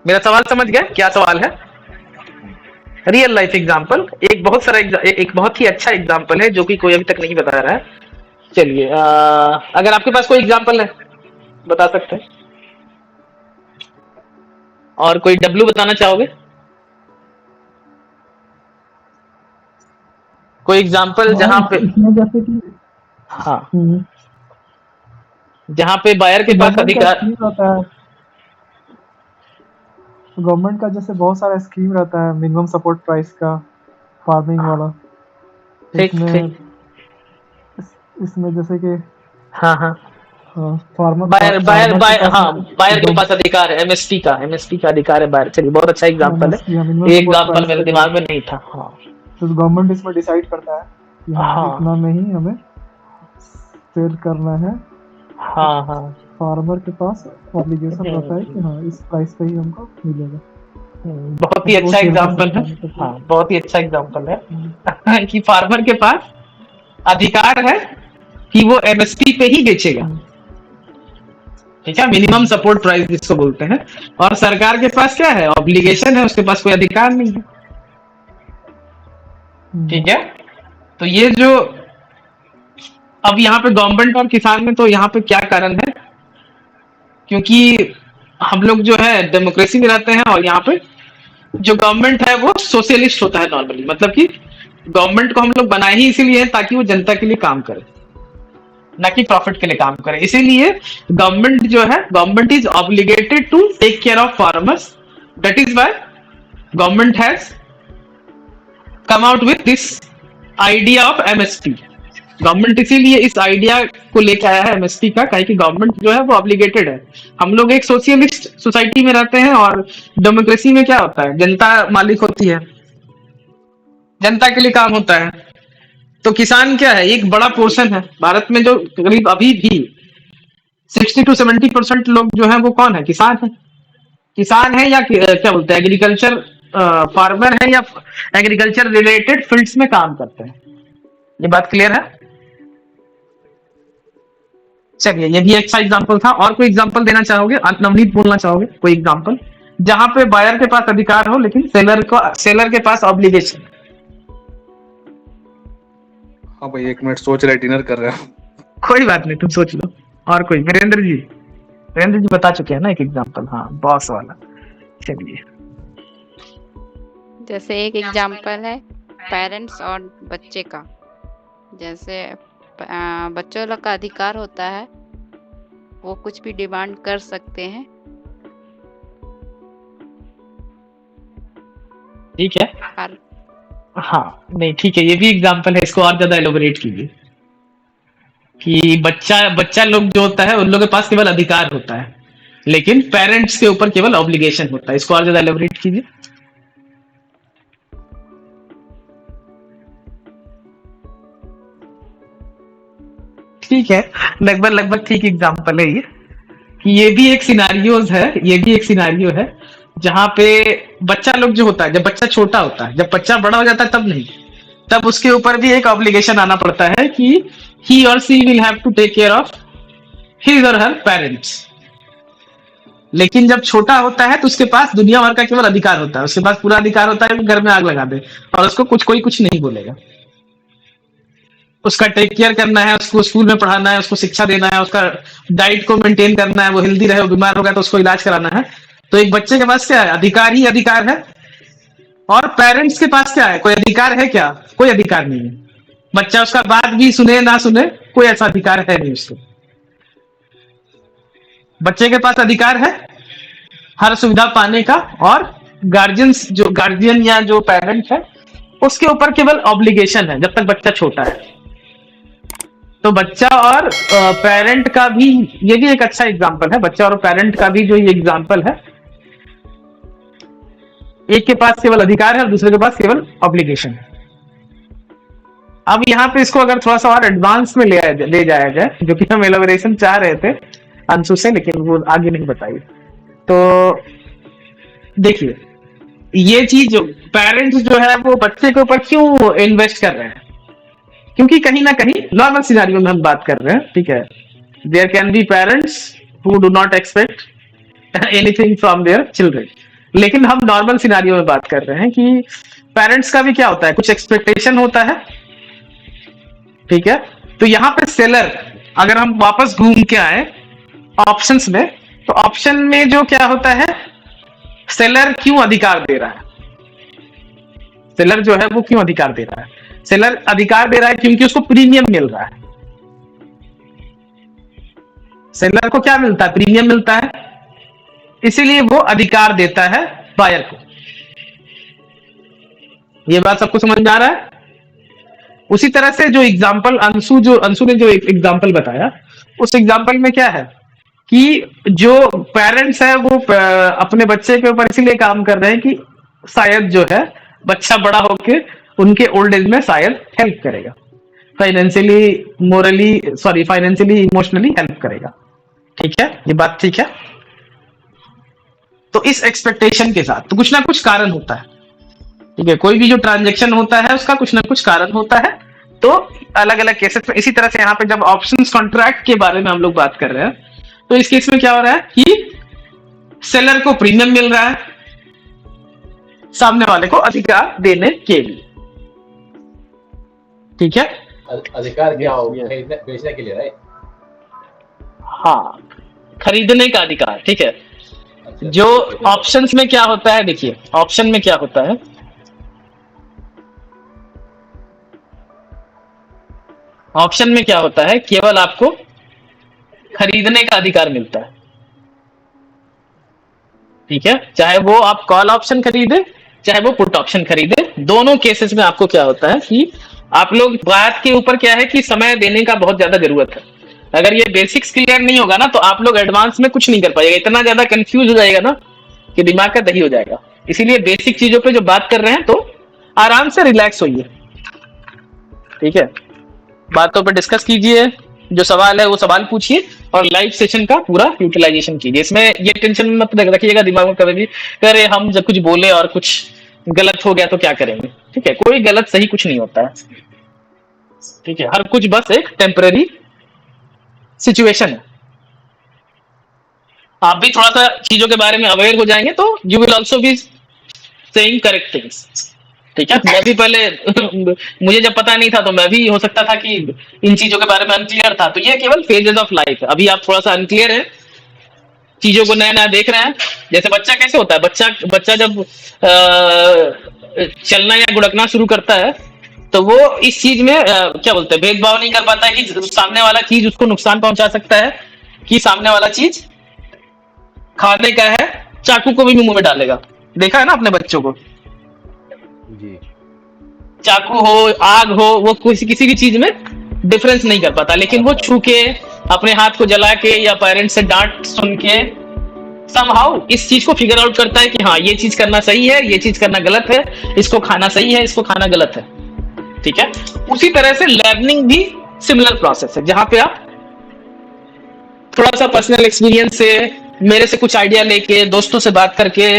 Speaker 1: मेरा सवाल समझ गया, क्या सवाल है? रियल लाइफ एग्जांपल, एक बहुत ही अच्छा एग्जांपल है जो कि कोई अभी तक नहीं बता रहा है। चलिए अगर आपके पास कोई एग्जांपल है बता सकते हैं, और कोई डब्ल्यू बताना चाहोगे? कोई एग्जांपल जहां पे,
Speaker 7: इसमें जैसे कि
Speaker 1: हाँ, जहां पे बायर के पास अधिकार
Speaker 7: होता है, गवर्नमेंट का जैसे बहुत सारा स्कीम रहता है, मिनिमम सपोर्ट प्राइस का, फार्मिंग वाला।
Speaker 1: ठीक
Speaker 7: इसमें इसमें जैसे कि
Speaker 1: हाँ
Speaker 7: फार्मर
Speaker 1: बायर के पास अधिकार है एमएसपी का अधिकार है बायर। चलिए बहुत अच्छा एग्जांपल है, ये एग्जांपल मेरे दिमाग में नहीं था। हाँ,
Speaker 7: तो गवर्नमेंट इसमें डिसाइड करता है कि
Speaker 1: हाँ,
Speaker 7: इतना में ही हमें सेल करना है।
Speaker 1: हाँ,
Speaker 7: फार्मर के पास ऑब्लिगेशन रहता है कि हाँ इस प्राइस पे ही हमको मिलेगा।
Speaker 1: बहुत ही अच्छा एग्जांपल है। हाँ, बहुत ही अच्छा एग्जांपल है कि फार्मर के पास अधिकार है कि वो एमएसपी पे ही बेचेगा। ठीक है, मिनिमम सपोर्ट प्राइस जिसको बोलते हैं, और सरकार के पास क्या है, ऑब्लिगेशन है, उसके पास कोई अधिकार नहीं है। ठीक है, तो ये जो अब यहाँ पे गवर्नमेंट और किसान में तो यहाँ पे क्या कारण है, क्योंकि हम लोग जो है डेमोक्रेसी में रहते हैं और यहाँ पे जो गवर्नमेंट है वो सोशलिस्ट होता है नॉर्मली, मतलब कि गवर्नमेंट को हम लोग बनाए ही इसीलिए ताकि वो जनता के लिए काम करे, ना कि प्रॉफिट के लिए काम करे। इसीलिए गवर्नमेंट जो है, government is obligated to take care of farmers, that is why government has come out with this idea of MSP. Government इसीलिए इस आइडिया को लेकर आया है एमएसपी का, काहे कि गवर्नमेंट जो है वो ऑब्लिगेटेड है। हम लोग एक सोशलिस्ट सोसाइटी में रहते हैं और डेमोक्रेसी में क्या होता है, जनता मालिक होती है, जनता के लिए काम होता है। तो किसान क्या है, एक बड़ा पोर्शन है भारत में, जो करीब अभी भी 60 to 70% लोग जो है वो कौन है, किसान है। किसान है या क्या बोलते हैं, एग्रीकल्चर फार्मर है या एग्रीकल्चर रिलेटेड फील्ड्स में काम करते हैं। ये बात क्लियर है? चलिए, ये भी अच्छा एग्जांपल था। और कोई एग्जांपल देना चाहोगे, नवनीत बोलना चाहोगे कोई एग्जांपल जहां पे बायर के पास अधिकार हो लेकिन सेलर के पास ऑब्लिगेशन?
Speaker 2: हाँ भाई, 1 मिनट सोच रहे, डिनर कर रहे हो।
Speaker 1: कोई बात नहीं, तुम सोच लो। और कोई? वीरेंद्र जी बता चुके हैं ना एक एग्जांपल, हाँ, बॉस वाला। चलिए,
Speaker 6: जैसे एक एग्जांपल है पेरेंट्स और बच्चे का। जैसे बच्चों लोग का अधिकार होता है, वो कुछ भी डिमांड कर सकते हैं।
Speaker 1: ठीक है,
Speaker 6: और
Speaker 1: हाँ, नहीं ठीक है, ये भी एग्जांपल है, इसको और ज्यादा एलोबरेट कीजिए कि बच्चा लोग जो होता है उन लोगों के पास केवल अधिकार होता है लेकिन पेरेंट्स के ऊपर केवल ऑब्लिगेशन होता है। इसको और ज्यादा एलोबरेट कीजिए। ठीक है, लगभग ठीक एग्जांपल है ये, कि ये भी एक सिनारियो है जहां पे बच्चा लोग जो होता है, जब बच्चा छोटा होता है, जब बच्चा बड़ा हो जाता है तब नहीं, तब उसके ऊपर भी एक ऑब्लिगेशन आना पड़ता है कि he or she will have to take care of his or her parents. लेकिन जब छोटा होता है तो उसके पास दुनिया भर का केवल अधिकार होता है, उसके पास पूरा अधिकार होता है कि घर में आग लगा दे और उसको कोई कुछ नहीं बोलेगा। उसका टेक केयर करना है, उसको स्कूल में पढ़ाना है, उसको शिक्षा देना है, उसका डाइट को मेंटेन करना है, वो हेल्दी रहे, वो बीमार होगा तो उसको इलाज कराना है। तो एक बच्चे के पास क्या है, अधिकार ही अधिकार है और पेरेंट्स के पास क्या है, कोई अधिकार है क्या? कोई अधिकार नहीं है। बच्चा उसका बात भी सुने ना सुने, कोई ऐसा अधिकार है नहीं उसको। बच्चे के पास अधिकार है हर सुविधा पाने का, और गार्जियन या जो पेरेंट है उसके ऊपर केवल ऑब्लिगेशन है जब तक बच्चा छोटा है। तो बच्चा और पेरेंट का भी, ये भी एक अच्छा एग्जांपल है। बच्चा और पेरेंट का भी जो ये एग्जांपल है, एक के पास केवल अधिकार है और दूसरे के पास केवल ऑब्लिगेशन है। अब यहाँ पे इसको अगर थोड़ा सा और एडवांस में ले जाया जाए, जो कि हम एलाबोरेशन चाह रहे थे अंशु से, लेकिन वो आगे नहीं बताई। तो देखिए, ये चीज पेरेंट्स जो है वो बच्चे के ऊपर क्यों इन्वेस्ट कर रहे हैं? क्योंकि कहीं ना कहीं नॉर्मल सिनेरियो में हम बात कर रहे हैं, ठीक है। There can be parents who do not expect anything from their children, लेकिन हम नॉर्मल सिनेरियो में बात कर रहे हैं कि पेरेंट्स का भी क्या होता है, कुछ एक्सपेक्टेशन होता है, ठीक है। तो यहाँ पे सेलर, अगर हम वापस घूम के आए ऑप्शंस में, तो ऑप्शन में जो क्या होता है, सेलर क्यों अधिकार दे रहा है? सेलर जो है वो क्यों अधिकार दे रहा है? सेलर अधिकार दे रहा है क्योंकि उसको प्रीमियम मिल रहा है। सेलर को क्या मिलता है? प्रीमियम मिलता है, इसीलिए वो अधिकार देता है बायर को। ये बात सबको समझ में आ रहा है? उसी तरह से जो एग्जांपल अंशु ने जो एग्जांपल बताया, उस एग्जांपल में क्या है कि जो पेरेंट्स है वो अपने बच्चे के ऊपर इसीलिए काम कर रहे हैं कि शायद जो है बच्चा बड़ा होके उनके ओल्ड एज में शायद हेल्प करेगा, फाइनेंशियली इमोशनली हेल्प करेगा, ठीक है। ये बात ठीक है। तो इस एक्सपेक्टेशन के साथ तो कुछ ना कुछ कारण होता है, ठीक है। कोई भी जो ट्रांजेक्शन होता है उसका कुछ ना कुछ कारण होता है। तो अलग अलग केसेस में इसी तरह से यहाँ पे जब ऑप्शंस कॉन्ट्रैक्ट के बारे में हम लोग बात कर रहे हैं, तो इस केस में क्या हो रहा है कि सेलर को प्रीमियम मिल रहा है सामने वाले को अधिकार देने के लिए, ठीक है।
Speaker 5: अधिकार क्या हो, बेचने के लिए, राइट?
Speaker 1: हाँ, खरीदने का अधिकार, ठीक है।
Speaker 5: अच्छा,
Speaker 1: जो ऑप्शंस में क्या होता है, देखिए ऑप्शन में क्या होता है, ऑप्शन में क्या होता है, केवल आपको खरीदने का अधिकार मिलता है, ठीक है। चाहे वो आप कॉल ऑप्शन खरीदे, चाहे वो पुट ऑप्शन खरीदे, दोनों केसेस में आपको क्या होता है कि आप लोग, बात के ऊपर क्या है कि समय देने का बहुत ज्यादा जरूरत है। अगर ये बेसिक्स क्लियर नहीं होगा ना, तो आप लोग एडवांस में कुछ नहीं कर पाएगा, इतना ज्यादा कंफ्यूज हो जाएगा ना कि दिमाग का दही हो जाएगा। इसीलिए बेसिक चीजों पे जो बात कर रहे हैं, तो आराम से रिलैक्स होइए, ठीक है। बातों पे डिस्कस कीजिए, जो सवाल है वो सवाल पूछिए, और लाइव सेशन का पूरा यूटिलाइजेशन कीजिए। इसमें ये टेंशन मत रखिएगा दिमाग में कभी भी, अरे हम जब कुछ बोले और कुछ गलत हो गया तो क्या करेंगे, ठीक है। कोई गलत सही कुछ नहीं होता है, ठीक है। हर कुछ बस एक टेम्पररी सिचुएशन है। आप भी थोड़ा सा चीजों के बारे में अवेयर हो जाएंगे तो you will also be saying correct things, ठीक है। मैं भी पहले मुझे जब पता नहीं था तो मैं भी हो सकता था कि इन चीजों के बारे में अनक्लियर था। तो ये केवल फेजेस ऑफ लाइफ है। अभी आप थोड़ा सा अनक्लियर है, चीजों को नया नया देख रहे हैं। जैसे बच्चा कैसे होता है, बच्चा जब चलना या गुड़कना शुरू करता है, तो वो इस चीज में क्या बोलते हैं, भेदभाव नहीं कर पाता है कि सामने वाला चीज उसको नुकसान पहुंचा सकता है, कि सामने वाला चीज खाने का है, चाकू को भी मुंह में डालेगा। देखा है ना अपने बच्चों को,
Speaker 3: जी।
Speaker 1: चाकू हो, आग हो, वो किसी भी चीज में डिफरेंस नहीं कर पाता, लेकिन वो छू के, अपने हाथ को जला के, या पेरेंट्स से डांट सुन के समहाउ इस चीज को फिगर आउट करता है कि हाँ ये चीज करना सही है, ये चीज करना गलत है, इसको खाना सही है, इसको खाना गलत है, ठीक है। उसी तरह से लर्निंग भी सिमिलर प्रोसेस है, जहां पे आप थोड़ा सा पर्सनल एक्सपीरियंस से, मेरे से कुछ आइडिया लेके, दोस्तों से बात करके,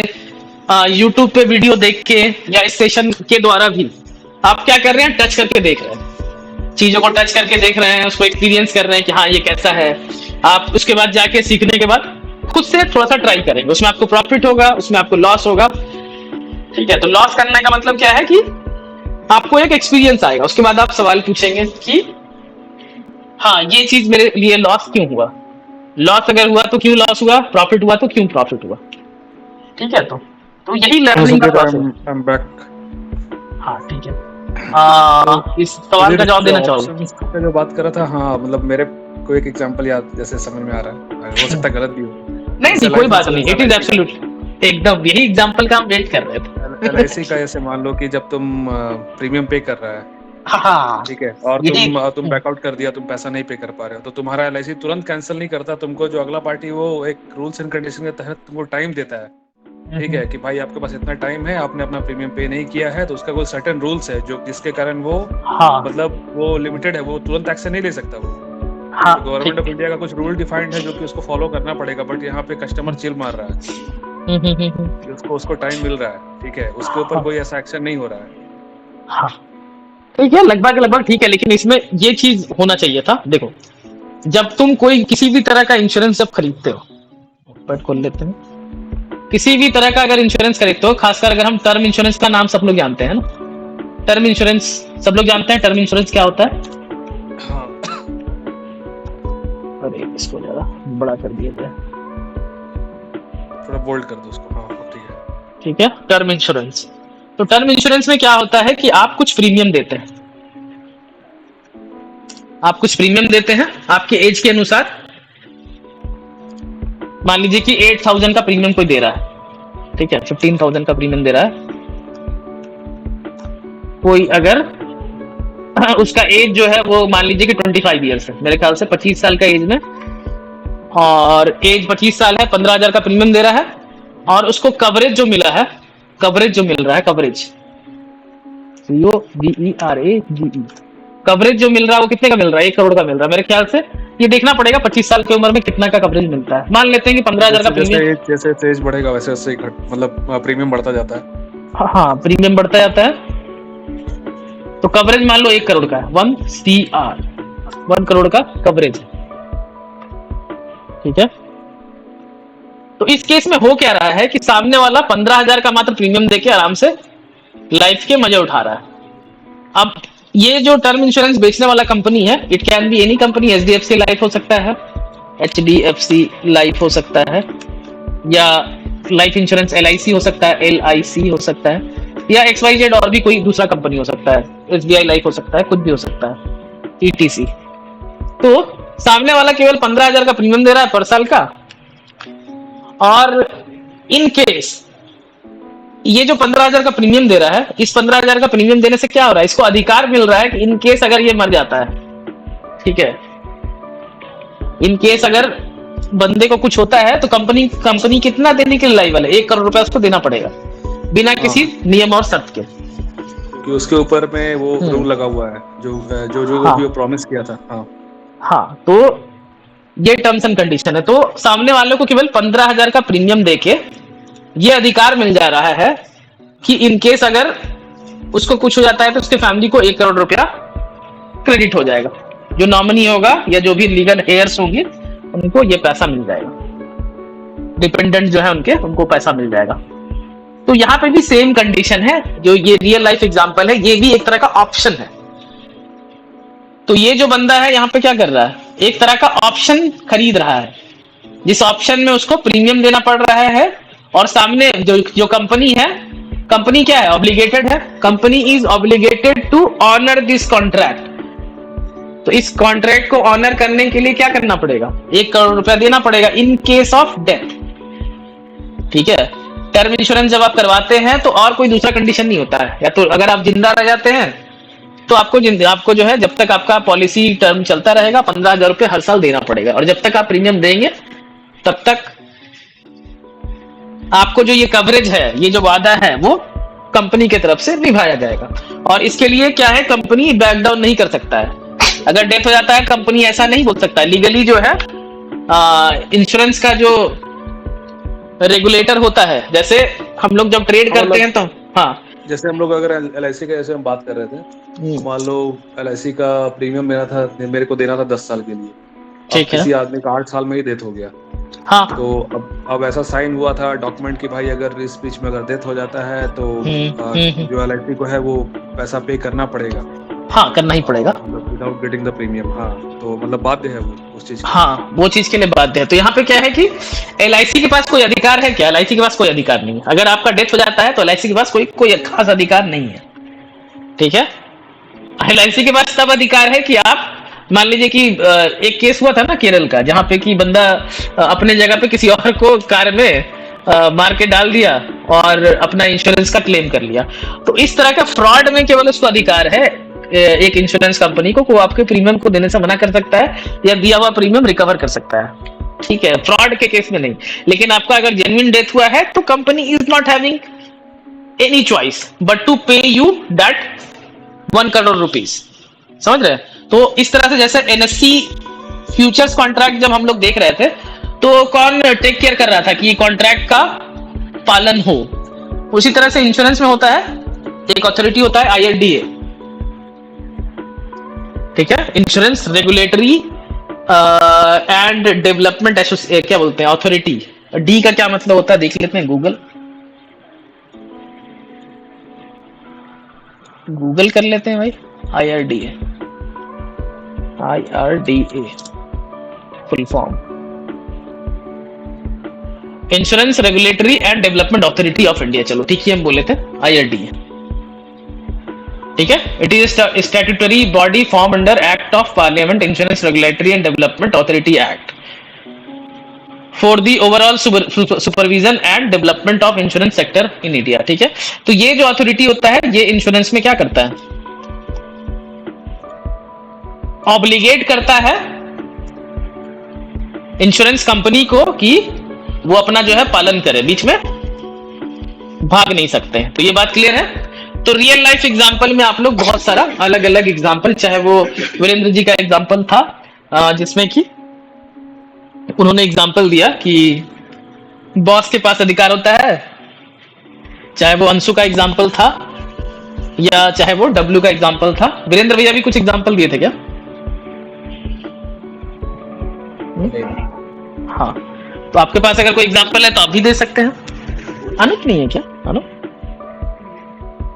Speaker 1: यूट्यूब पे वीडियो देख के, या इस सेशन के द्वारा भी आप क्या कर रहे हैं, टच करके देख रहे हैं, चीजों को टच करके देख रहे हैं, उसको एक्सपीरियंस कर रहे हैं कि हाँ ये कैसा है। आप उसके बाद जाके सीखने के बाद खुद से थोड़ा सा ट्राई करेंगे, उसमें आपको प्रॉफिट होगा, उसमें आपको लॉस होगा, ठीक है। तो लॉस करने का मतलब क्या है कि आपको एक एक्सपीरियंस आएगा, उसके बाद आप सवाल पूछेंगे कि हाँ ये चीज मेरे लिए लॉस क्यों हुआ, लॉस अगर हुआ तो क्यों लॉस हुआ, प्रॉफिट हुआ तो क्यों प्रॉफिट हुआ, ठीक है। तो तो यही लर्निंग का प्रोसेस।
Speaker 2: I am back.
Speaker 1: हाँ ठीक है। इस सवाल का जवाब देना चाहोगे?
Speaker 2: ऑप्शंस का जो बात कर रहा था, हाँ मतलब मेरे को एक एग्जांपल याद जैसे समझ में आ रहा है, हो सकता है गलत भी हो।
Speaker 1: नहीं कोई बात नहीं, इट इज एब्सोल्यूट एकदम यही एग्जांपल का हम वेट कर रहे थे।
Speaker 2: LIC का ऐसे मान लो कि जब तुम प्रीमियम पे कर रहा है,
Speaker 1: हाँ
Speaker 2: ठीक है, और तुम बैकआउट कर दिया, तुम पैसा नहीं पे कर पा रहे हो, तो तुम्हारा LIC तुरंत कैंसिल नहीं करता, तुमको जो अगला पार्टी वो एक रूल्स एंड कंडीशन के तहत तुमको टाइम देता है, ठीक है, कि भाई आपके पास इतना टाइम है, आपने अपना प्रीमियम पे नहीं किया है, तो उसका कोई सर्टेन रूल्स है जो जिसके कारण वो मतलब वो लिमिटेड है, वो तुरंत एक्शन नहीं ले सकता वो। गवर्नमेंट ऑफ इंडिया का कुछ रूल डिफाइंड है जो कि उसको फॉलो करना पड़ेगा, बट यहाँ पे कस्टमर चिल मार रहा है, उसको टाइम मिल रहा है, ठीक है, उसके ऊपर कोई ऐसा एक्शन नहीं हो रहा है।
Speaker 1: हाँ ठीक है, लगभग ठीक है, लेकिन इसमें ये चीज होना चाहिए था। देखो, जब तुम कोई किसी भी तरह का इंश्योरेंस जब खरीदते हो, पर खोल लेते हैं, किसी भी तरह का अगर इंश्योरेंस खरीदते हो, खासकर अगर हम टर्म इंश्योरेंस का नाम सब लोग जानते हैं ना, टर्म इंश्योरेंस सब लोग जानते हैं, टर्म इंश्योरेंस क्या होता है?
Speaker 2: हाँ।
Speaker 1: अरे इसको ज्यादा बड़ा कर दिया जाए,
Speaker 2: थोड़ा बोल्ड कर दो उसको। हाँ ठीक है,
Speaker 1: ठीक है। टर्म इंश्योरेंस, तो टर्म इंश्योरेंस में क्या होता है कि आप कुछ प्रीमियम देते हैं, आप कुछ प्रीमियम देते हैं आपके एज के अनुसार। मान लीजिए कि 8,000 का प्रीमियम कोई दे रहा है, ठीक है, 15,000 का प्रीमियम दे रहा है कोई, अगर उसका एज जो है वो मान लीजिए कि 25 ईयर्स है, मेरे ख्याल से 25 साल का एज में, और एज 25 साल है, 15,000 का प्रीमियम दे रहा है, और उसको कवरेज जो मिला है, कवरेज जो मिल रहा है, कवरेज COVERAGE, कवरेज जो मिल रहा है वो कितने का मिल रहा है? 1 करोड़ का मिल रहा है। मेरे ख्याल से ये देखना पड़ेगा 25 साल की उम्र में कितना का कवरेज मिलता है। मान लेते हैं कि 15,000 का प्रीमियम,
Speaker 2: जैसे एज बढ़ेगा वैसे वैसे मतलब प्रीमियम बढ़ता जाता है।
Speaker 1: हाँ प्रीमियम बढ़ता जाता है, तो कवरेज मान लो 1 करोड़ का है, 1 CR, 1 करोड़ का कवरेज, ठीक है। तो इस केस में हो क्या रहा है कि सामने वाला 15,000 का मात्र प्रीमियम देके आराम से लाइफ के मजे उठा रहा है। अब ये जो टर्म इंश्योरेंस बेचने वाला कंपनी है, it can be any company, HDFC life हो सकता है, HDFC लाइफ हो सकता है, या लाइफ इंश्योरेंस LIC हो सकता है, LIC हो सकता है, या XYZ और भी कोई दूसरा कंपनी हो सकता है, SBI लाइफ हो सकता है, कुछ भी हो सकता है, ETC। तो सामने वाला केवल 15,000 का प्रीमियम दे रहा है पर साल का, और इन केस ये जो 15,000 का प्रीमियम दे रहा है, इस 15,000 का प्रीमियम देने से क्या हो रहा है, इसको अधिकार मिल रहा है कि इन केस अगर ये मर जाता है, ठीक है, इन केस अगर बंदे को कुछ होता है, तो कंपनी कितना देने के लिए लायबल है? 1 करोड़ रुपया उसको देना पड़ेगा बिना किसी नियम और शर्त के,
Speaker 2: क्योंकि उसके ऊपर में वो रूल लगा हुआ है जो
Speaker 1: हाँ,
Speaker 2: भी प्रॉमिस किया था।
Speaker 1: हाँ, तो ये टर्म्स एंड कंडीशन है। तो सामने वाले को केवल 15,000 का प्रीमियम देके ये अधिकार मिल जा रहा है कि इन केस अगर उसको कुछ हो जाता है तो उसके फैमिली को 1 करोड़ रुपया क्रेडिट हो जाएगा, जो नॉमिनी होगा या जो भी लीगल हेयर्स होंगे उनको ये पैसा मिल जाएगा, डिपेंडेंट जो है उनको पैसा मिल जाएगा। तो यहाँ पे भी सेम कंडीशन है, जो ये रियल लाइफ एग्जांपल है, ये भी एक तरह का ऑप्शन है। तो ये जो बंदा है यहाँ पे क्या कर रहा है, एक तरह का ऑप्शन खरीद रहा है, जिस ऑप्शन में उसको प्रीमियम देना पड़ रहा है, और सामने जो कंपनी है, कंपनी क्या है, ऑब्लिगेटेड है, company is obligated to honour this contract. तो इस कॉन्ट्रैक्ट को ऑनर करने के लिए क्या करना पड़ेगा? 1 करोड़ रुपया देना पड़ेगा इन केस ऑफ डेथ, ठीक है। टर्म इंश्योरेंस जब आप करवाते हैं तो और कोई दूसरा कंडीशन नहीं होता है, या तो अगर आप जिंदा रह जाते हैं तो आपको जो है, जब तक आपका पॉलिसी टर्म चलता रहेगा, 15,000 रुपये हर साल देना पड़ेगा, और जब तक आप प्रीमियम देंगे तब तक आपको जो ये कवरेज है, ये जो वादा है, वो कंपनी की तरफ से निभाया जाएगा। और इसके लिए क्या है, कंपनी बैक डाउन नहीं कर सकता है। अगर डेथ हो जाता है, कंपनी ऐसा नहीं बोल सकता, लीगली जो है इंश्योरेंस का जो रेगुलेटर होता है, जैसे हम लोग जब ट्रेड करते हैं तो, हाँ,
Speaker 2: जैसे हम लोग अगर LIC का जैसे हम बात कर रहे थे, मान लो LIC का प्रीमियम मेरे को देना था 10 साल के लिए, ठीक है, किसी आदमी का 8 साल में ही डेथ हो गया, हाँ, तो अब ऐसा साइन हुआ था डॉक्यूमेंट कि भाई अगर इस बीच में अगर डेथ हो जाता है तो जो LIC को है वो पैसा पे करना पड़ेगा,
Speaker 1: हाँ करना ही पड़ेगा।
Speaker 2: विदाउट गेटिंग द प्रीमियम, हाँ तो मतलब बाध्य है वो उस चीज।
Speaker 1: हाँ वो चीज के लिए बाध्य है। तो यहाँ पे क्या है कि LIC के पास कोई अधिकार है क्या? LIC के पास कोई अधिकार नहीं है। अगर आपका डेथ हो जाता है तो LIC के पास कोई खास अधिकार नहीं है, ठीक है। LIC के पास तब अधिकार है कि आप मान लीजिए कि एक केस हुआ था ना केरल का, जहां पे कि बंदा अपने जगह पे किसी और को कार में मार के डाल दिया और अपना इंश्योरेंस का क्लेम कर लिया। तो इस तरह का फ्रॉड में केवल उसको अधिकार है एक इंश्योरेंस कंपनी को आपके प्रीमियम को देने से मना कर सकता है या दिया हुआ प्रीमियम रिकवर कर सकता है, ठीक है, फ्रॉड के केस में नहीं। लेकिन आपका अगर जेन्युइन डेथ हुआ है तो company is not having any choice but to pay you that 1 crore rupees, समझ रहे हैं। तो इस तरह से जैसे NSE फ्यूचर्स कॉन्ट्रैक्ट जब हम लोग देख रहे थे तो कौन टेक केयर कर रहा था कि कॉन्ट्रैक्ट का पालन हो, उसी तरह से इंश्योरेंस में होता है, एक अथॉरिटी होता है IRDA, ठीक है, इंश्योरेंस रेगुलेटरी एंड डेवलपमेंट क्या बोलते हैं अथॉरिटी। डी का क्या मतलब होता है देख लेते हैं, गूगल कर लेते हैं भाई। IRDA full form insurance regulatory and development authority of India. चलो ठीक है, हम बोले थे IRDA, ठीक है। It is statutory body form under act of parliament, insurance regulatory and development authority act for the overall supervision and development of insurance sector in India, ठीक है। तो ये जो अथॉरिटी होता है ये इंश्योरेंस में क्या करता है, ऑब्लिगेट करता है इंश्योरेंस कंपनी को कि वो अपना जो है पालन करे, बीच में भाग नहीं सकते हैं। तो ये बात क्लियर है। तो रियल लाइफ एग्जांपल में आप लोग बहुत सारा अलग अलग एग्जांपल, चाहे वो वीरेंद्र जी का एग्जांपल था जिसमें कि उन्होंने एग्जांपल दिया कि बॉस के पास अधिकार होता है, चाहे वो अंशु का एग्जांपल था या चाहे वो डब्ल्यू का एग्जांपल था। वीरेंद्र भैया भी कुछ एग्जांपल दिए थे क्या? हाँ, तो आपके पास अगर कोई एग्जांपल है तो आप भी दे सकते हैं। अनुप नहीं है क्या? अनुप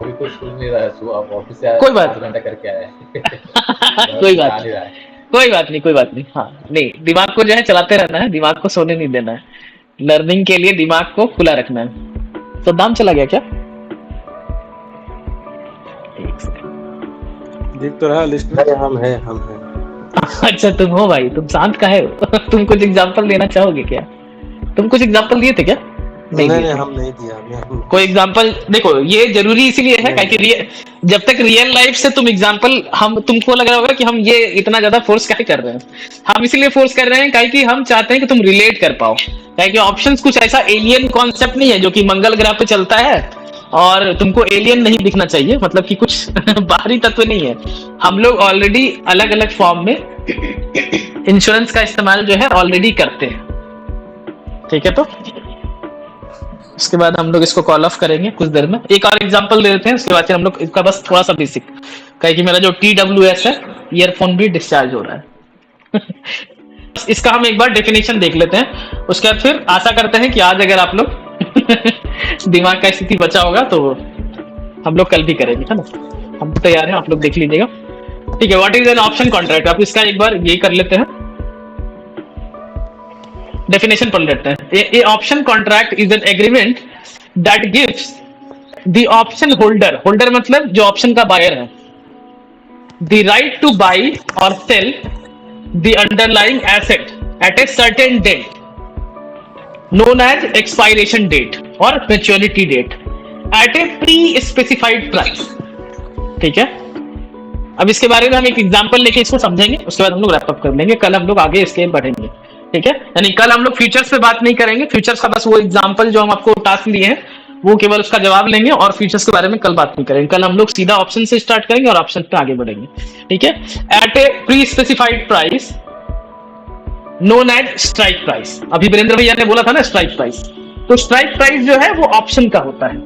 Speaker 5: अभी कुछ सुन नहीं रहा है, आप ऑफिस से
Speaker 1: कोई बात
Speaker 5: घंटा करके आए
Speaker 1: कोई बात नहीं। हाँ नहीं, दिमाग को जो है चलाते रहना है, दिमाग को सोने नहीं देना है, लर्निंग के लिए दिमाग को खुला रखना है। तो दाम चला गया क्या?
Speaker 2: देख तो रहा लिस्ट में।
Speaker 4: हम हैं
Speaker 1: अच्छा तुम हो भाई, तुम शांत काहे हो? तुम कुछ एग्जांपल देना चाहोगे क्या? तुम कुछ एग्जांपल दिए थे क्या?
Speaker 4: नहीं, हम नहीं दिया।
Speaker 1: कोई एग्जांपल देखो, ये जरूरी इसीलिए है क्योंकि जब तक रियल लाइफ से तुम एग्जांपल, हम तुमको लग रहा होगा कि हम ये इतना ज्यादा फोर्स काहे कर रहे हैं। हम इसलिए फोर्स कर रहे हैं कि हम चाहते हैं कि तुम रिलेट कर पाओ, क्योंकि ऑप्शंस कुछ ऐसा एलियन कॉन्सेप्ट नहीं है जो कि मंगल ग्रह पे चलता है और तुमको एलियन नहीं दिखना चाहिए, मतलब कि कुछ बाहरी तत्व नहीं है। हम लोग ऑलरेडी अलग अलग फॉर्म में इंश्योरेंस का इस्तेमाल जो है ऑलरेडी करते हैं, ठीक है। तो उसके बाद हम लोग इसको कॉल ऑफ करेंगे कुछ देर में। एक और एग्जांपल दे देते हैं, उसके बाद हम लोग इसका बस थोड़ा सा बेसिक, कि मेरा जो TWS है ईयरफोन भी डिस्चार्ज हो रहा है इसका हम एक बार डेफिनेशन देख लेते हैं, उसके बाद फिर आशा करते हैं कि आज अगर आप लोग दिमाग का स्थिति बचा होगा तो हम लोग कल भी करेंगे, है ना। हम तैयार हैं, आप लोग देख लीजिएगा, ठीक है। What is an option contract, आप इसका एक बार ये कर लेते हैं, डेफिनेशन पढ़ लेते हैं। A option contract is an agreement that gives the option holder मतलब जो ऑप्शन का बायर है, द राइट टू बाई और sell the underlying asset at a certain date known as expiration date और maturity date at a pre-specified price, ठीक है। अब इसके बारे में हम एक एग्जांपल लेके इसको समझेंगे, उसके बाद हम लोग रैप अप कर लेंगे, कल हम लोग आगे इसके बढ़ेंगे, ठीक है। यानी कल हम लोग फ्यूचर्स पे बात नहीं करेंगे, फ्यूचर्स का बस वो एग्जांपल जो हम आपको टास्क दिए हैं वो केवल उसका जवाब लेंगे और फ्यूचर्स के बारे में कल बात नहीं करेंगे। कल हम लोग सीधा ऑप्शन से स्टार्ट करेंगे और ऑप्शन पे आगे बढ़ेंगे, ठीक है। At a pre-specified price known as strike price, अभी वीरेंद्र भैया ने बोला था ना स्ट्राइक प्राइस, तो स्ट्राइक प्राइस जो है वो ऑप्शन का होता है।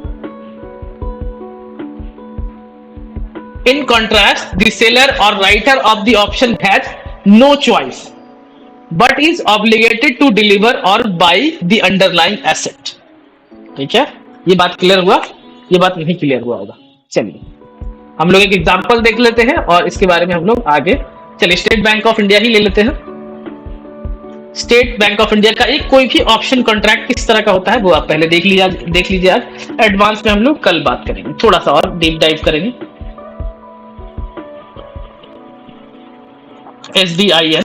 Speaker 1: In contrast the seller or writer of the option has no choice but is obligated to deliver or buy the underlying asset, ठीक है। ये बात क्लियर हुआ? ये बात नहीं क्लियर हुआ होगा, चलिए हम लोग एक एग्जांपल देख लेते हैं और इसके बारे में हम लोग आगे चलिए स्टेट बैंक ऑफ इंडिया ही ले लेते हैं। स्टेट बैंक ऑफ इंडिया का एक कोई भी ऑप्शन कॉन्ट्रैक्ट किस तरह का होता है वो आप पहले देख लीजिए। आज एडवांस में हम लोग कल बात करेंगे, थोड़ा सा और डीप डाइव करेंगे। SBIN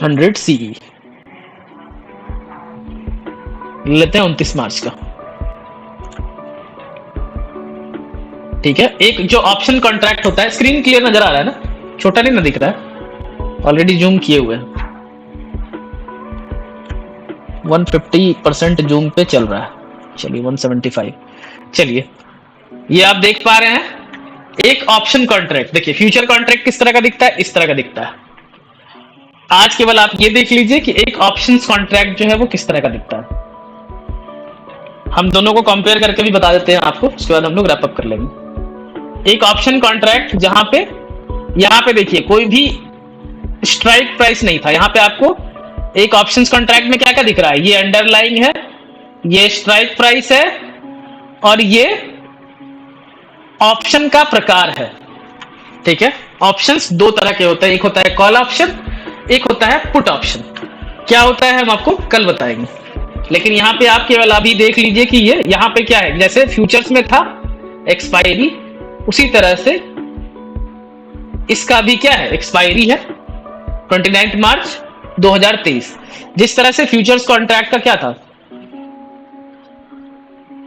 Speaker 1: 100 CE लेते हैं 29 मार्च का। ठीक है, एक जो ऑप्शन कॉन्ट्रैक्ट होता है, स्क्रीन क्लियर नजर आ रहा है ना, छोटा नहीं ना दिख रहा है, ऑलरेडी जूम किए हुए हैं, 150% जूम पे चल रहा है, चलिए 175। चलिए ये आप देख पा रहे हैं एक ऑप्शन कॉन्ट्रैक्ट। देखिए फ्यूचर कॉन्ट्रैक्ट किस तरह का दिखता है, इस तरह का दिखता है। आज केवल आप ये देख लीजिए कि एक ऑप्शंस कॉन्ट्रैक्ट जो है वो किस तरह का दिखता है। हम दोनों को कंपेयर करके भी बता देते हैं आपको, उसके बाद हम लोग रैप अप कर लेंगे। एक ऑप्शन कॉन्ट्रैक्ट जहां पे यहाँ पे देखिए कोई भी स्ट्राइक प्राइस नहीं था, यहाँ पे आपको एक ऑप्शंस कॉन्ट्रैक्ट में क्या क्या दिख रहा है, ये अंडरलाइंग है, ये स्ट्राइक प्राइस है और ये ऑप्शन का प्रकार है। ठीक है, ऑप्शंस दो तरह के होते हैं, एक होता है कॉल ऑप्शन, एक होता है पुट ऑप्शन। क्या होता है हम आपको कल बताएंगे, लेकिन यहाँ पे आप केवल अभी देख लीजिए कि ये यहाँ पे क्या है। जैसे फ्यूचर्स में था एक्सपायरी, उसी तरह से इसका भी क्या है, एक्सपायरी है 29 मार्च 2023। जिस तरह से फ्यूचर्स कॉन्ट्रैक्ट का क्या था,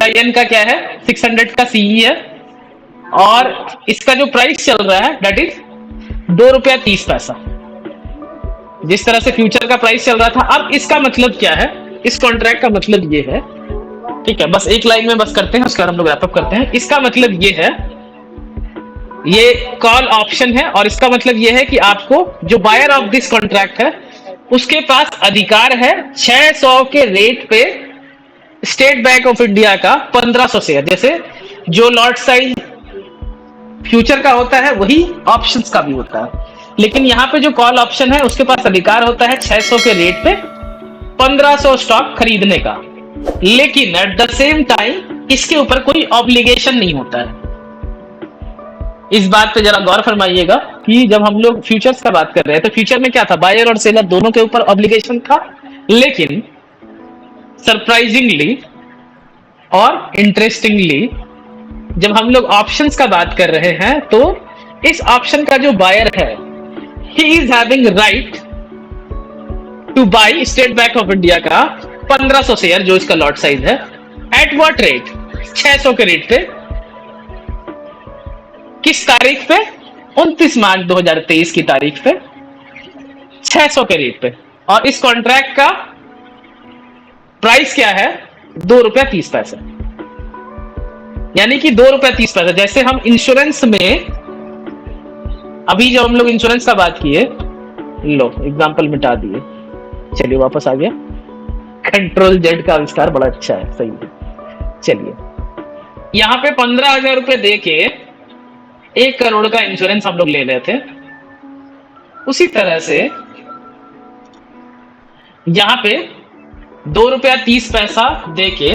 Speaker 1: IN का क्या है 600 का CE है और इसका जो प्राइस चल रहा है दैट इज ₹2.30। जिस तरह से फ्यूचर का प्राइस चल रहा था, अब इसका मतलब क्या है, इस कॉन्ट्रैक्ट का मतलब ये है, ठीक है, बस एक लाइन में बस करते हैं, उसके बाद हम लोग रैप अप करते हैं। इसका मतलब ये है, ये कॉल ऑप्शन है और इसका मतलब ये है कि आपको जो बायर ऑफ दिस कॉन्ट्रैक्ट है उसके पास अधिकार है 600 के रेट पे स्टेट बैंक ऑफ इंडिया का 1500 शेयर। जैसे जो लॉट साइज फ्यूचर का होता है वही ऑप्शंस का भी होता है, लेकिन यहाँ पे जो कॉल ऑप्शन है उसके पास अधिकार होता है 600 के रेट पे 1500 स्टॉक खरीदने का, लेकिन एट द सेम टाइम इसके ऊपर कोई ऑब्लिगेशन नहीं होता है। इस बात पे जरा गौर फरमाइएगा कि जब हम लोग फ्यूचर्स का बात कर रहे हैं तो फ्यूचर में क्या था, बायर और सेलर दोनों के ऊपर ऑब्लिगेशन था, लेकिन सरप्राइजिंगली और इंटरेस्टिंगली जब हम लोग ऑप्शंस का बात कर रहे हैं तो इस ऑप्शन का जो बायर है he is having right to by state Bank of India का 1500 शेयर जो इसका लॉट साइज है, एट व्हाट रेट, 600 के रेट पे, किस तारीख पे, 29 मार्च 2023 की तारीख पे 600 के रेट पे। और इस कॉन्ट्रैक्ट का प्राइस क्या है, ₹2.30, यानी कि ₹2.30। जैसे हम इंश्योरेंस में, अभी जब हम लोग इंश्योरेंस का बात किए, लो एग्जांपल मिटा दिए, चलिए वापस आ गया, Ctrl+Z का आविष्कार बड़ा अच्छा है, सही है। चलिए यहाँ पे 15,000 रुपए दे के 1 करोड़ का इंश्योरेंस हम लोग ले रहे थे, उसी तरह से यहाँ पे ₹2.30 दे के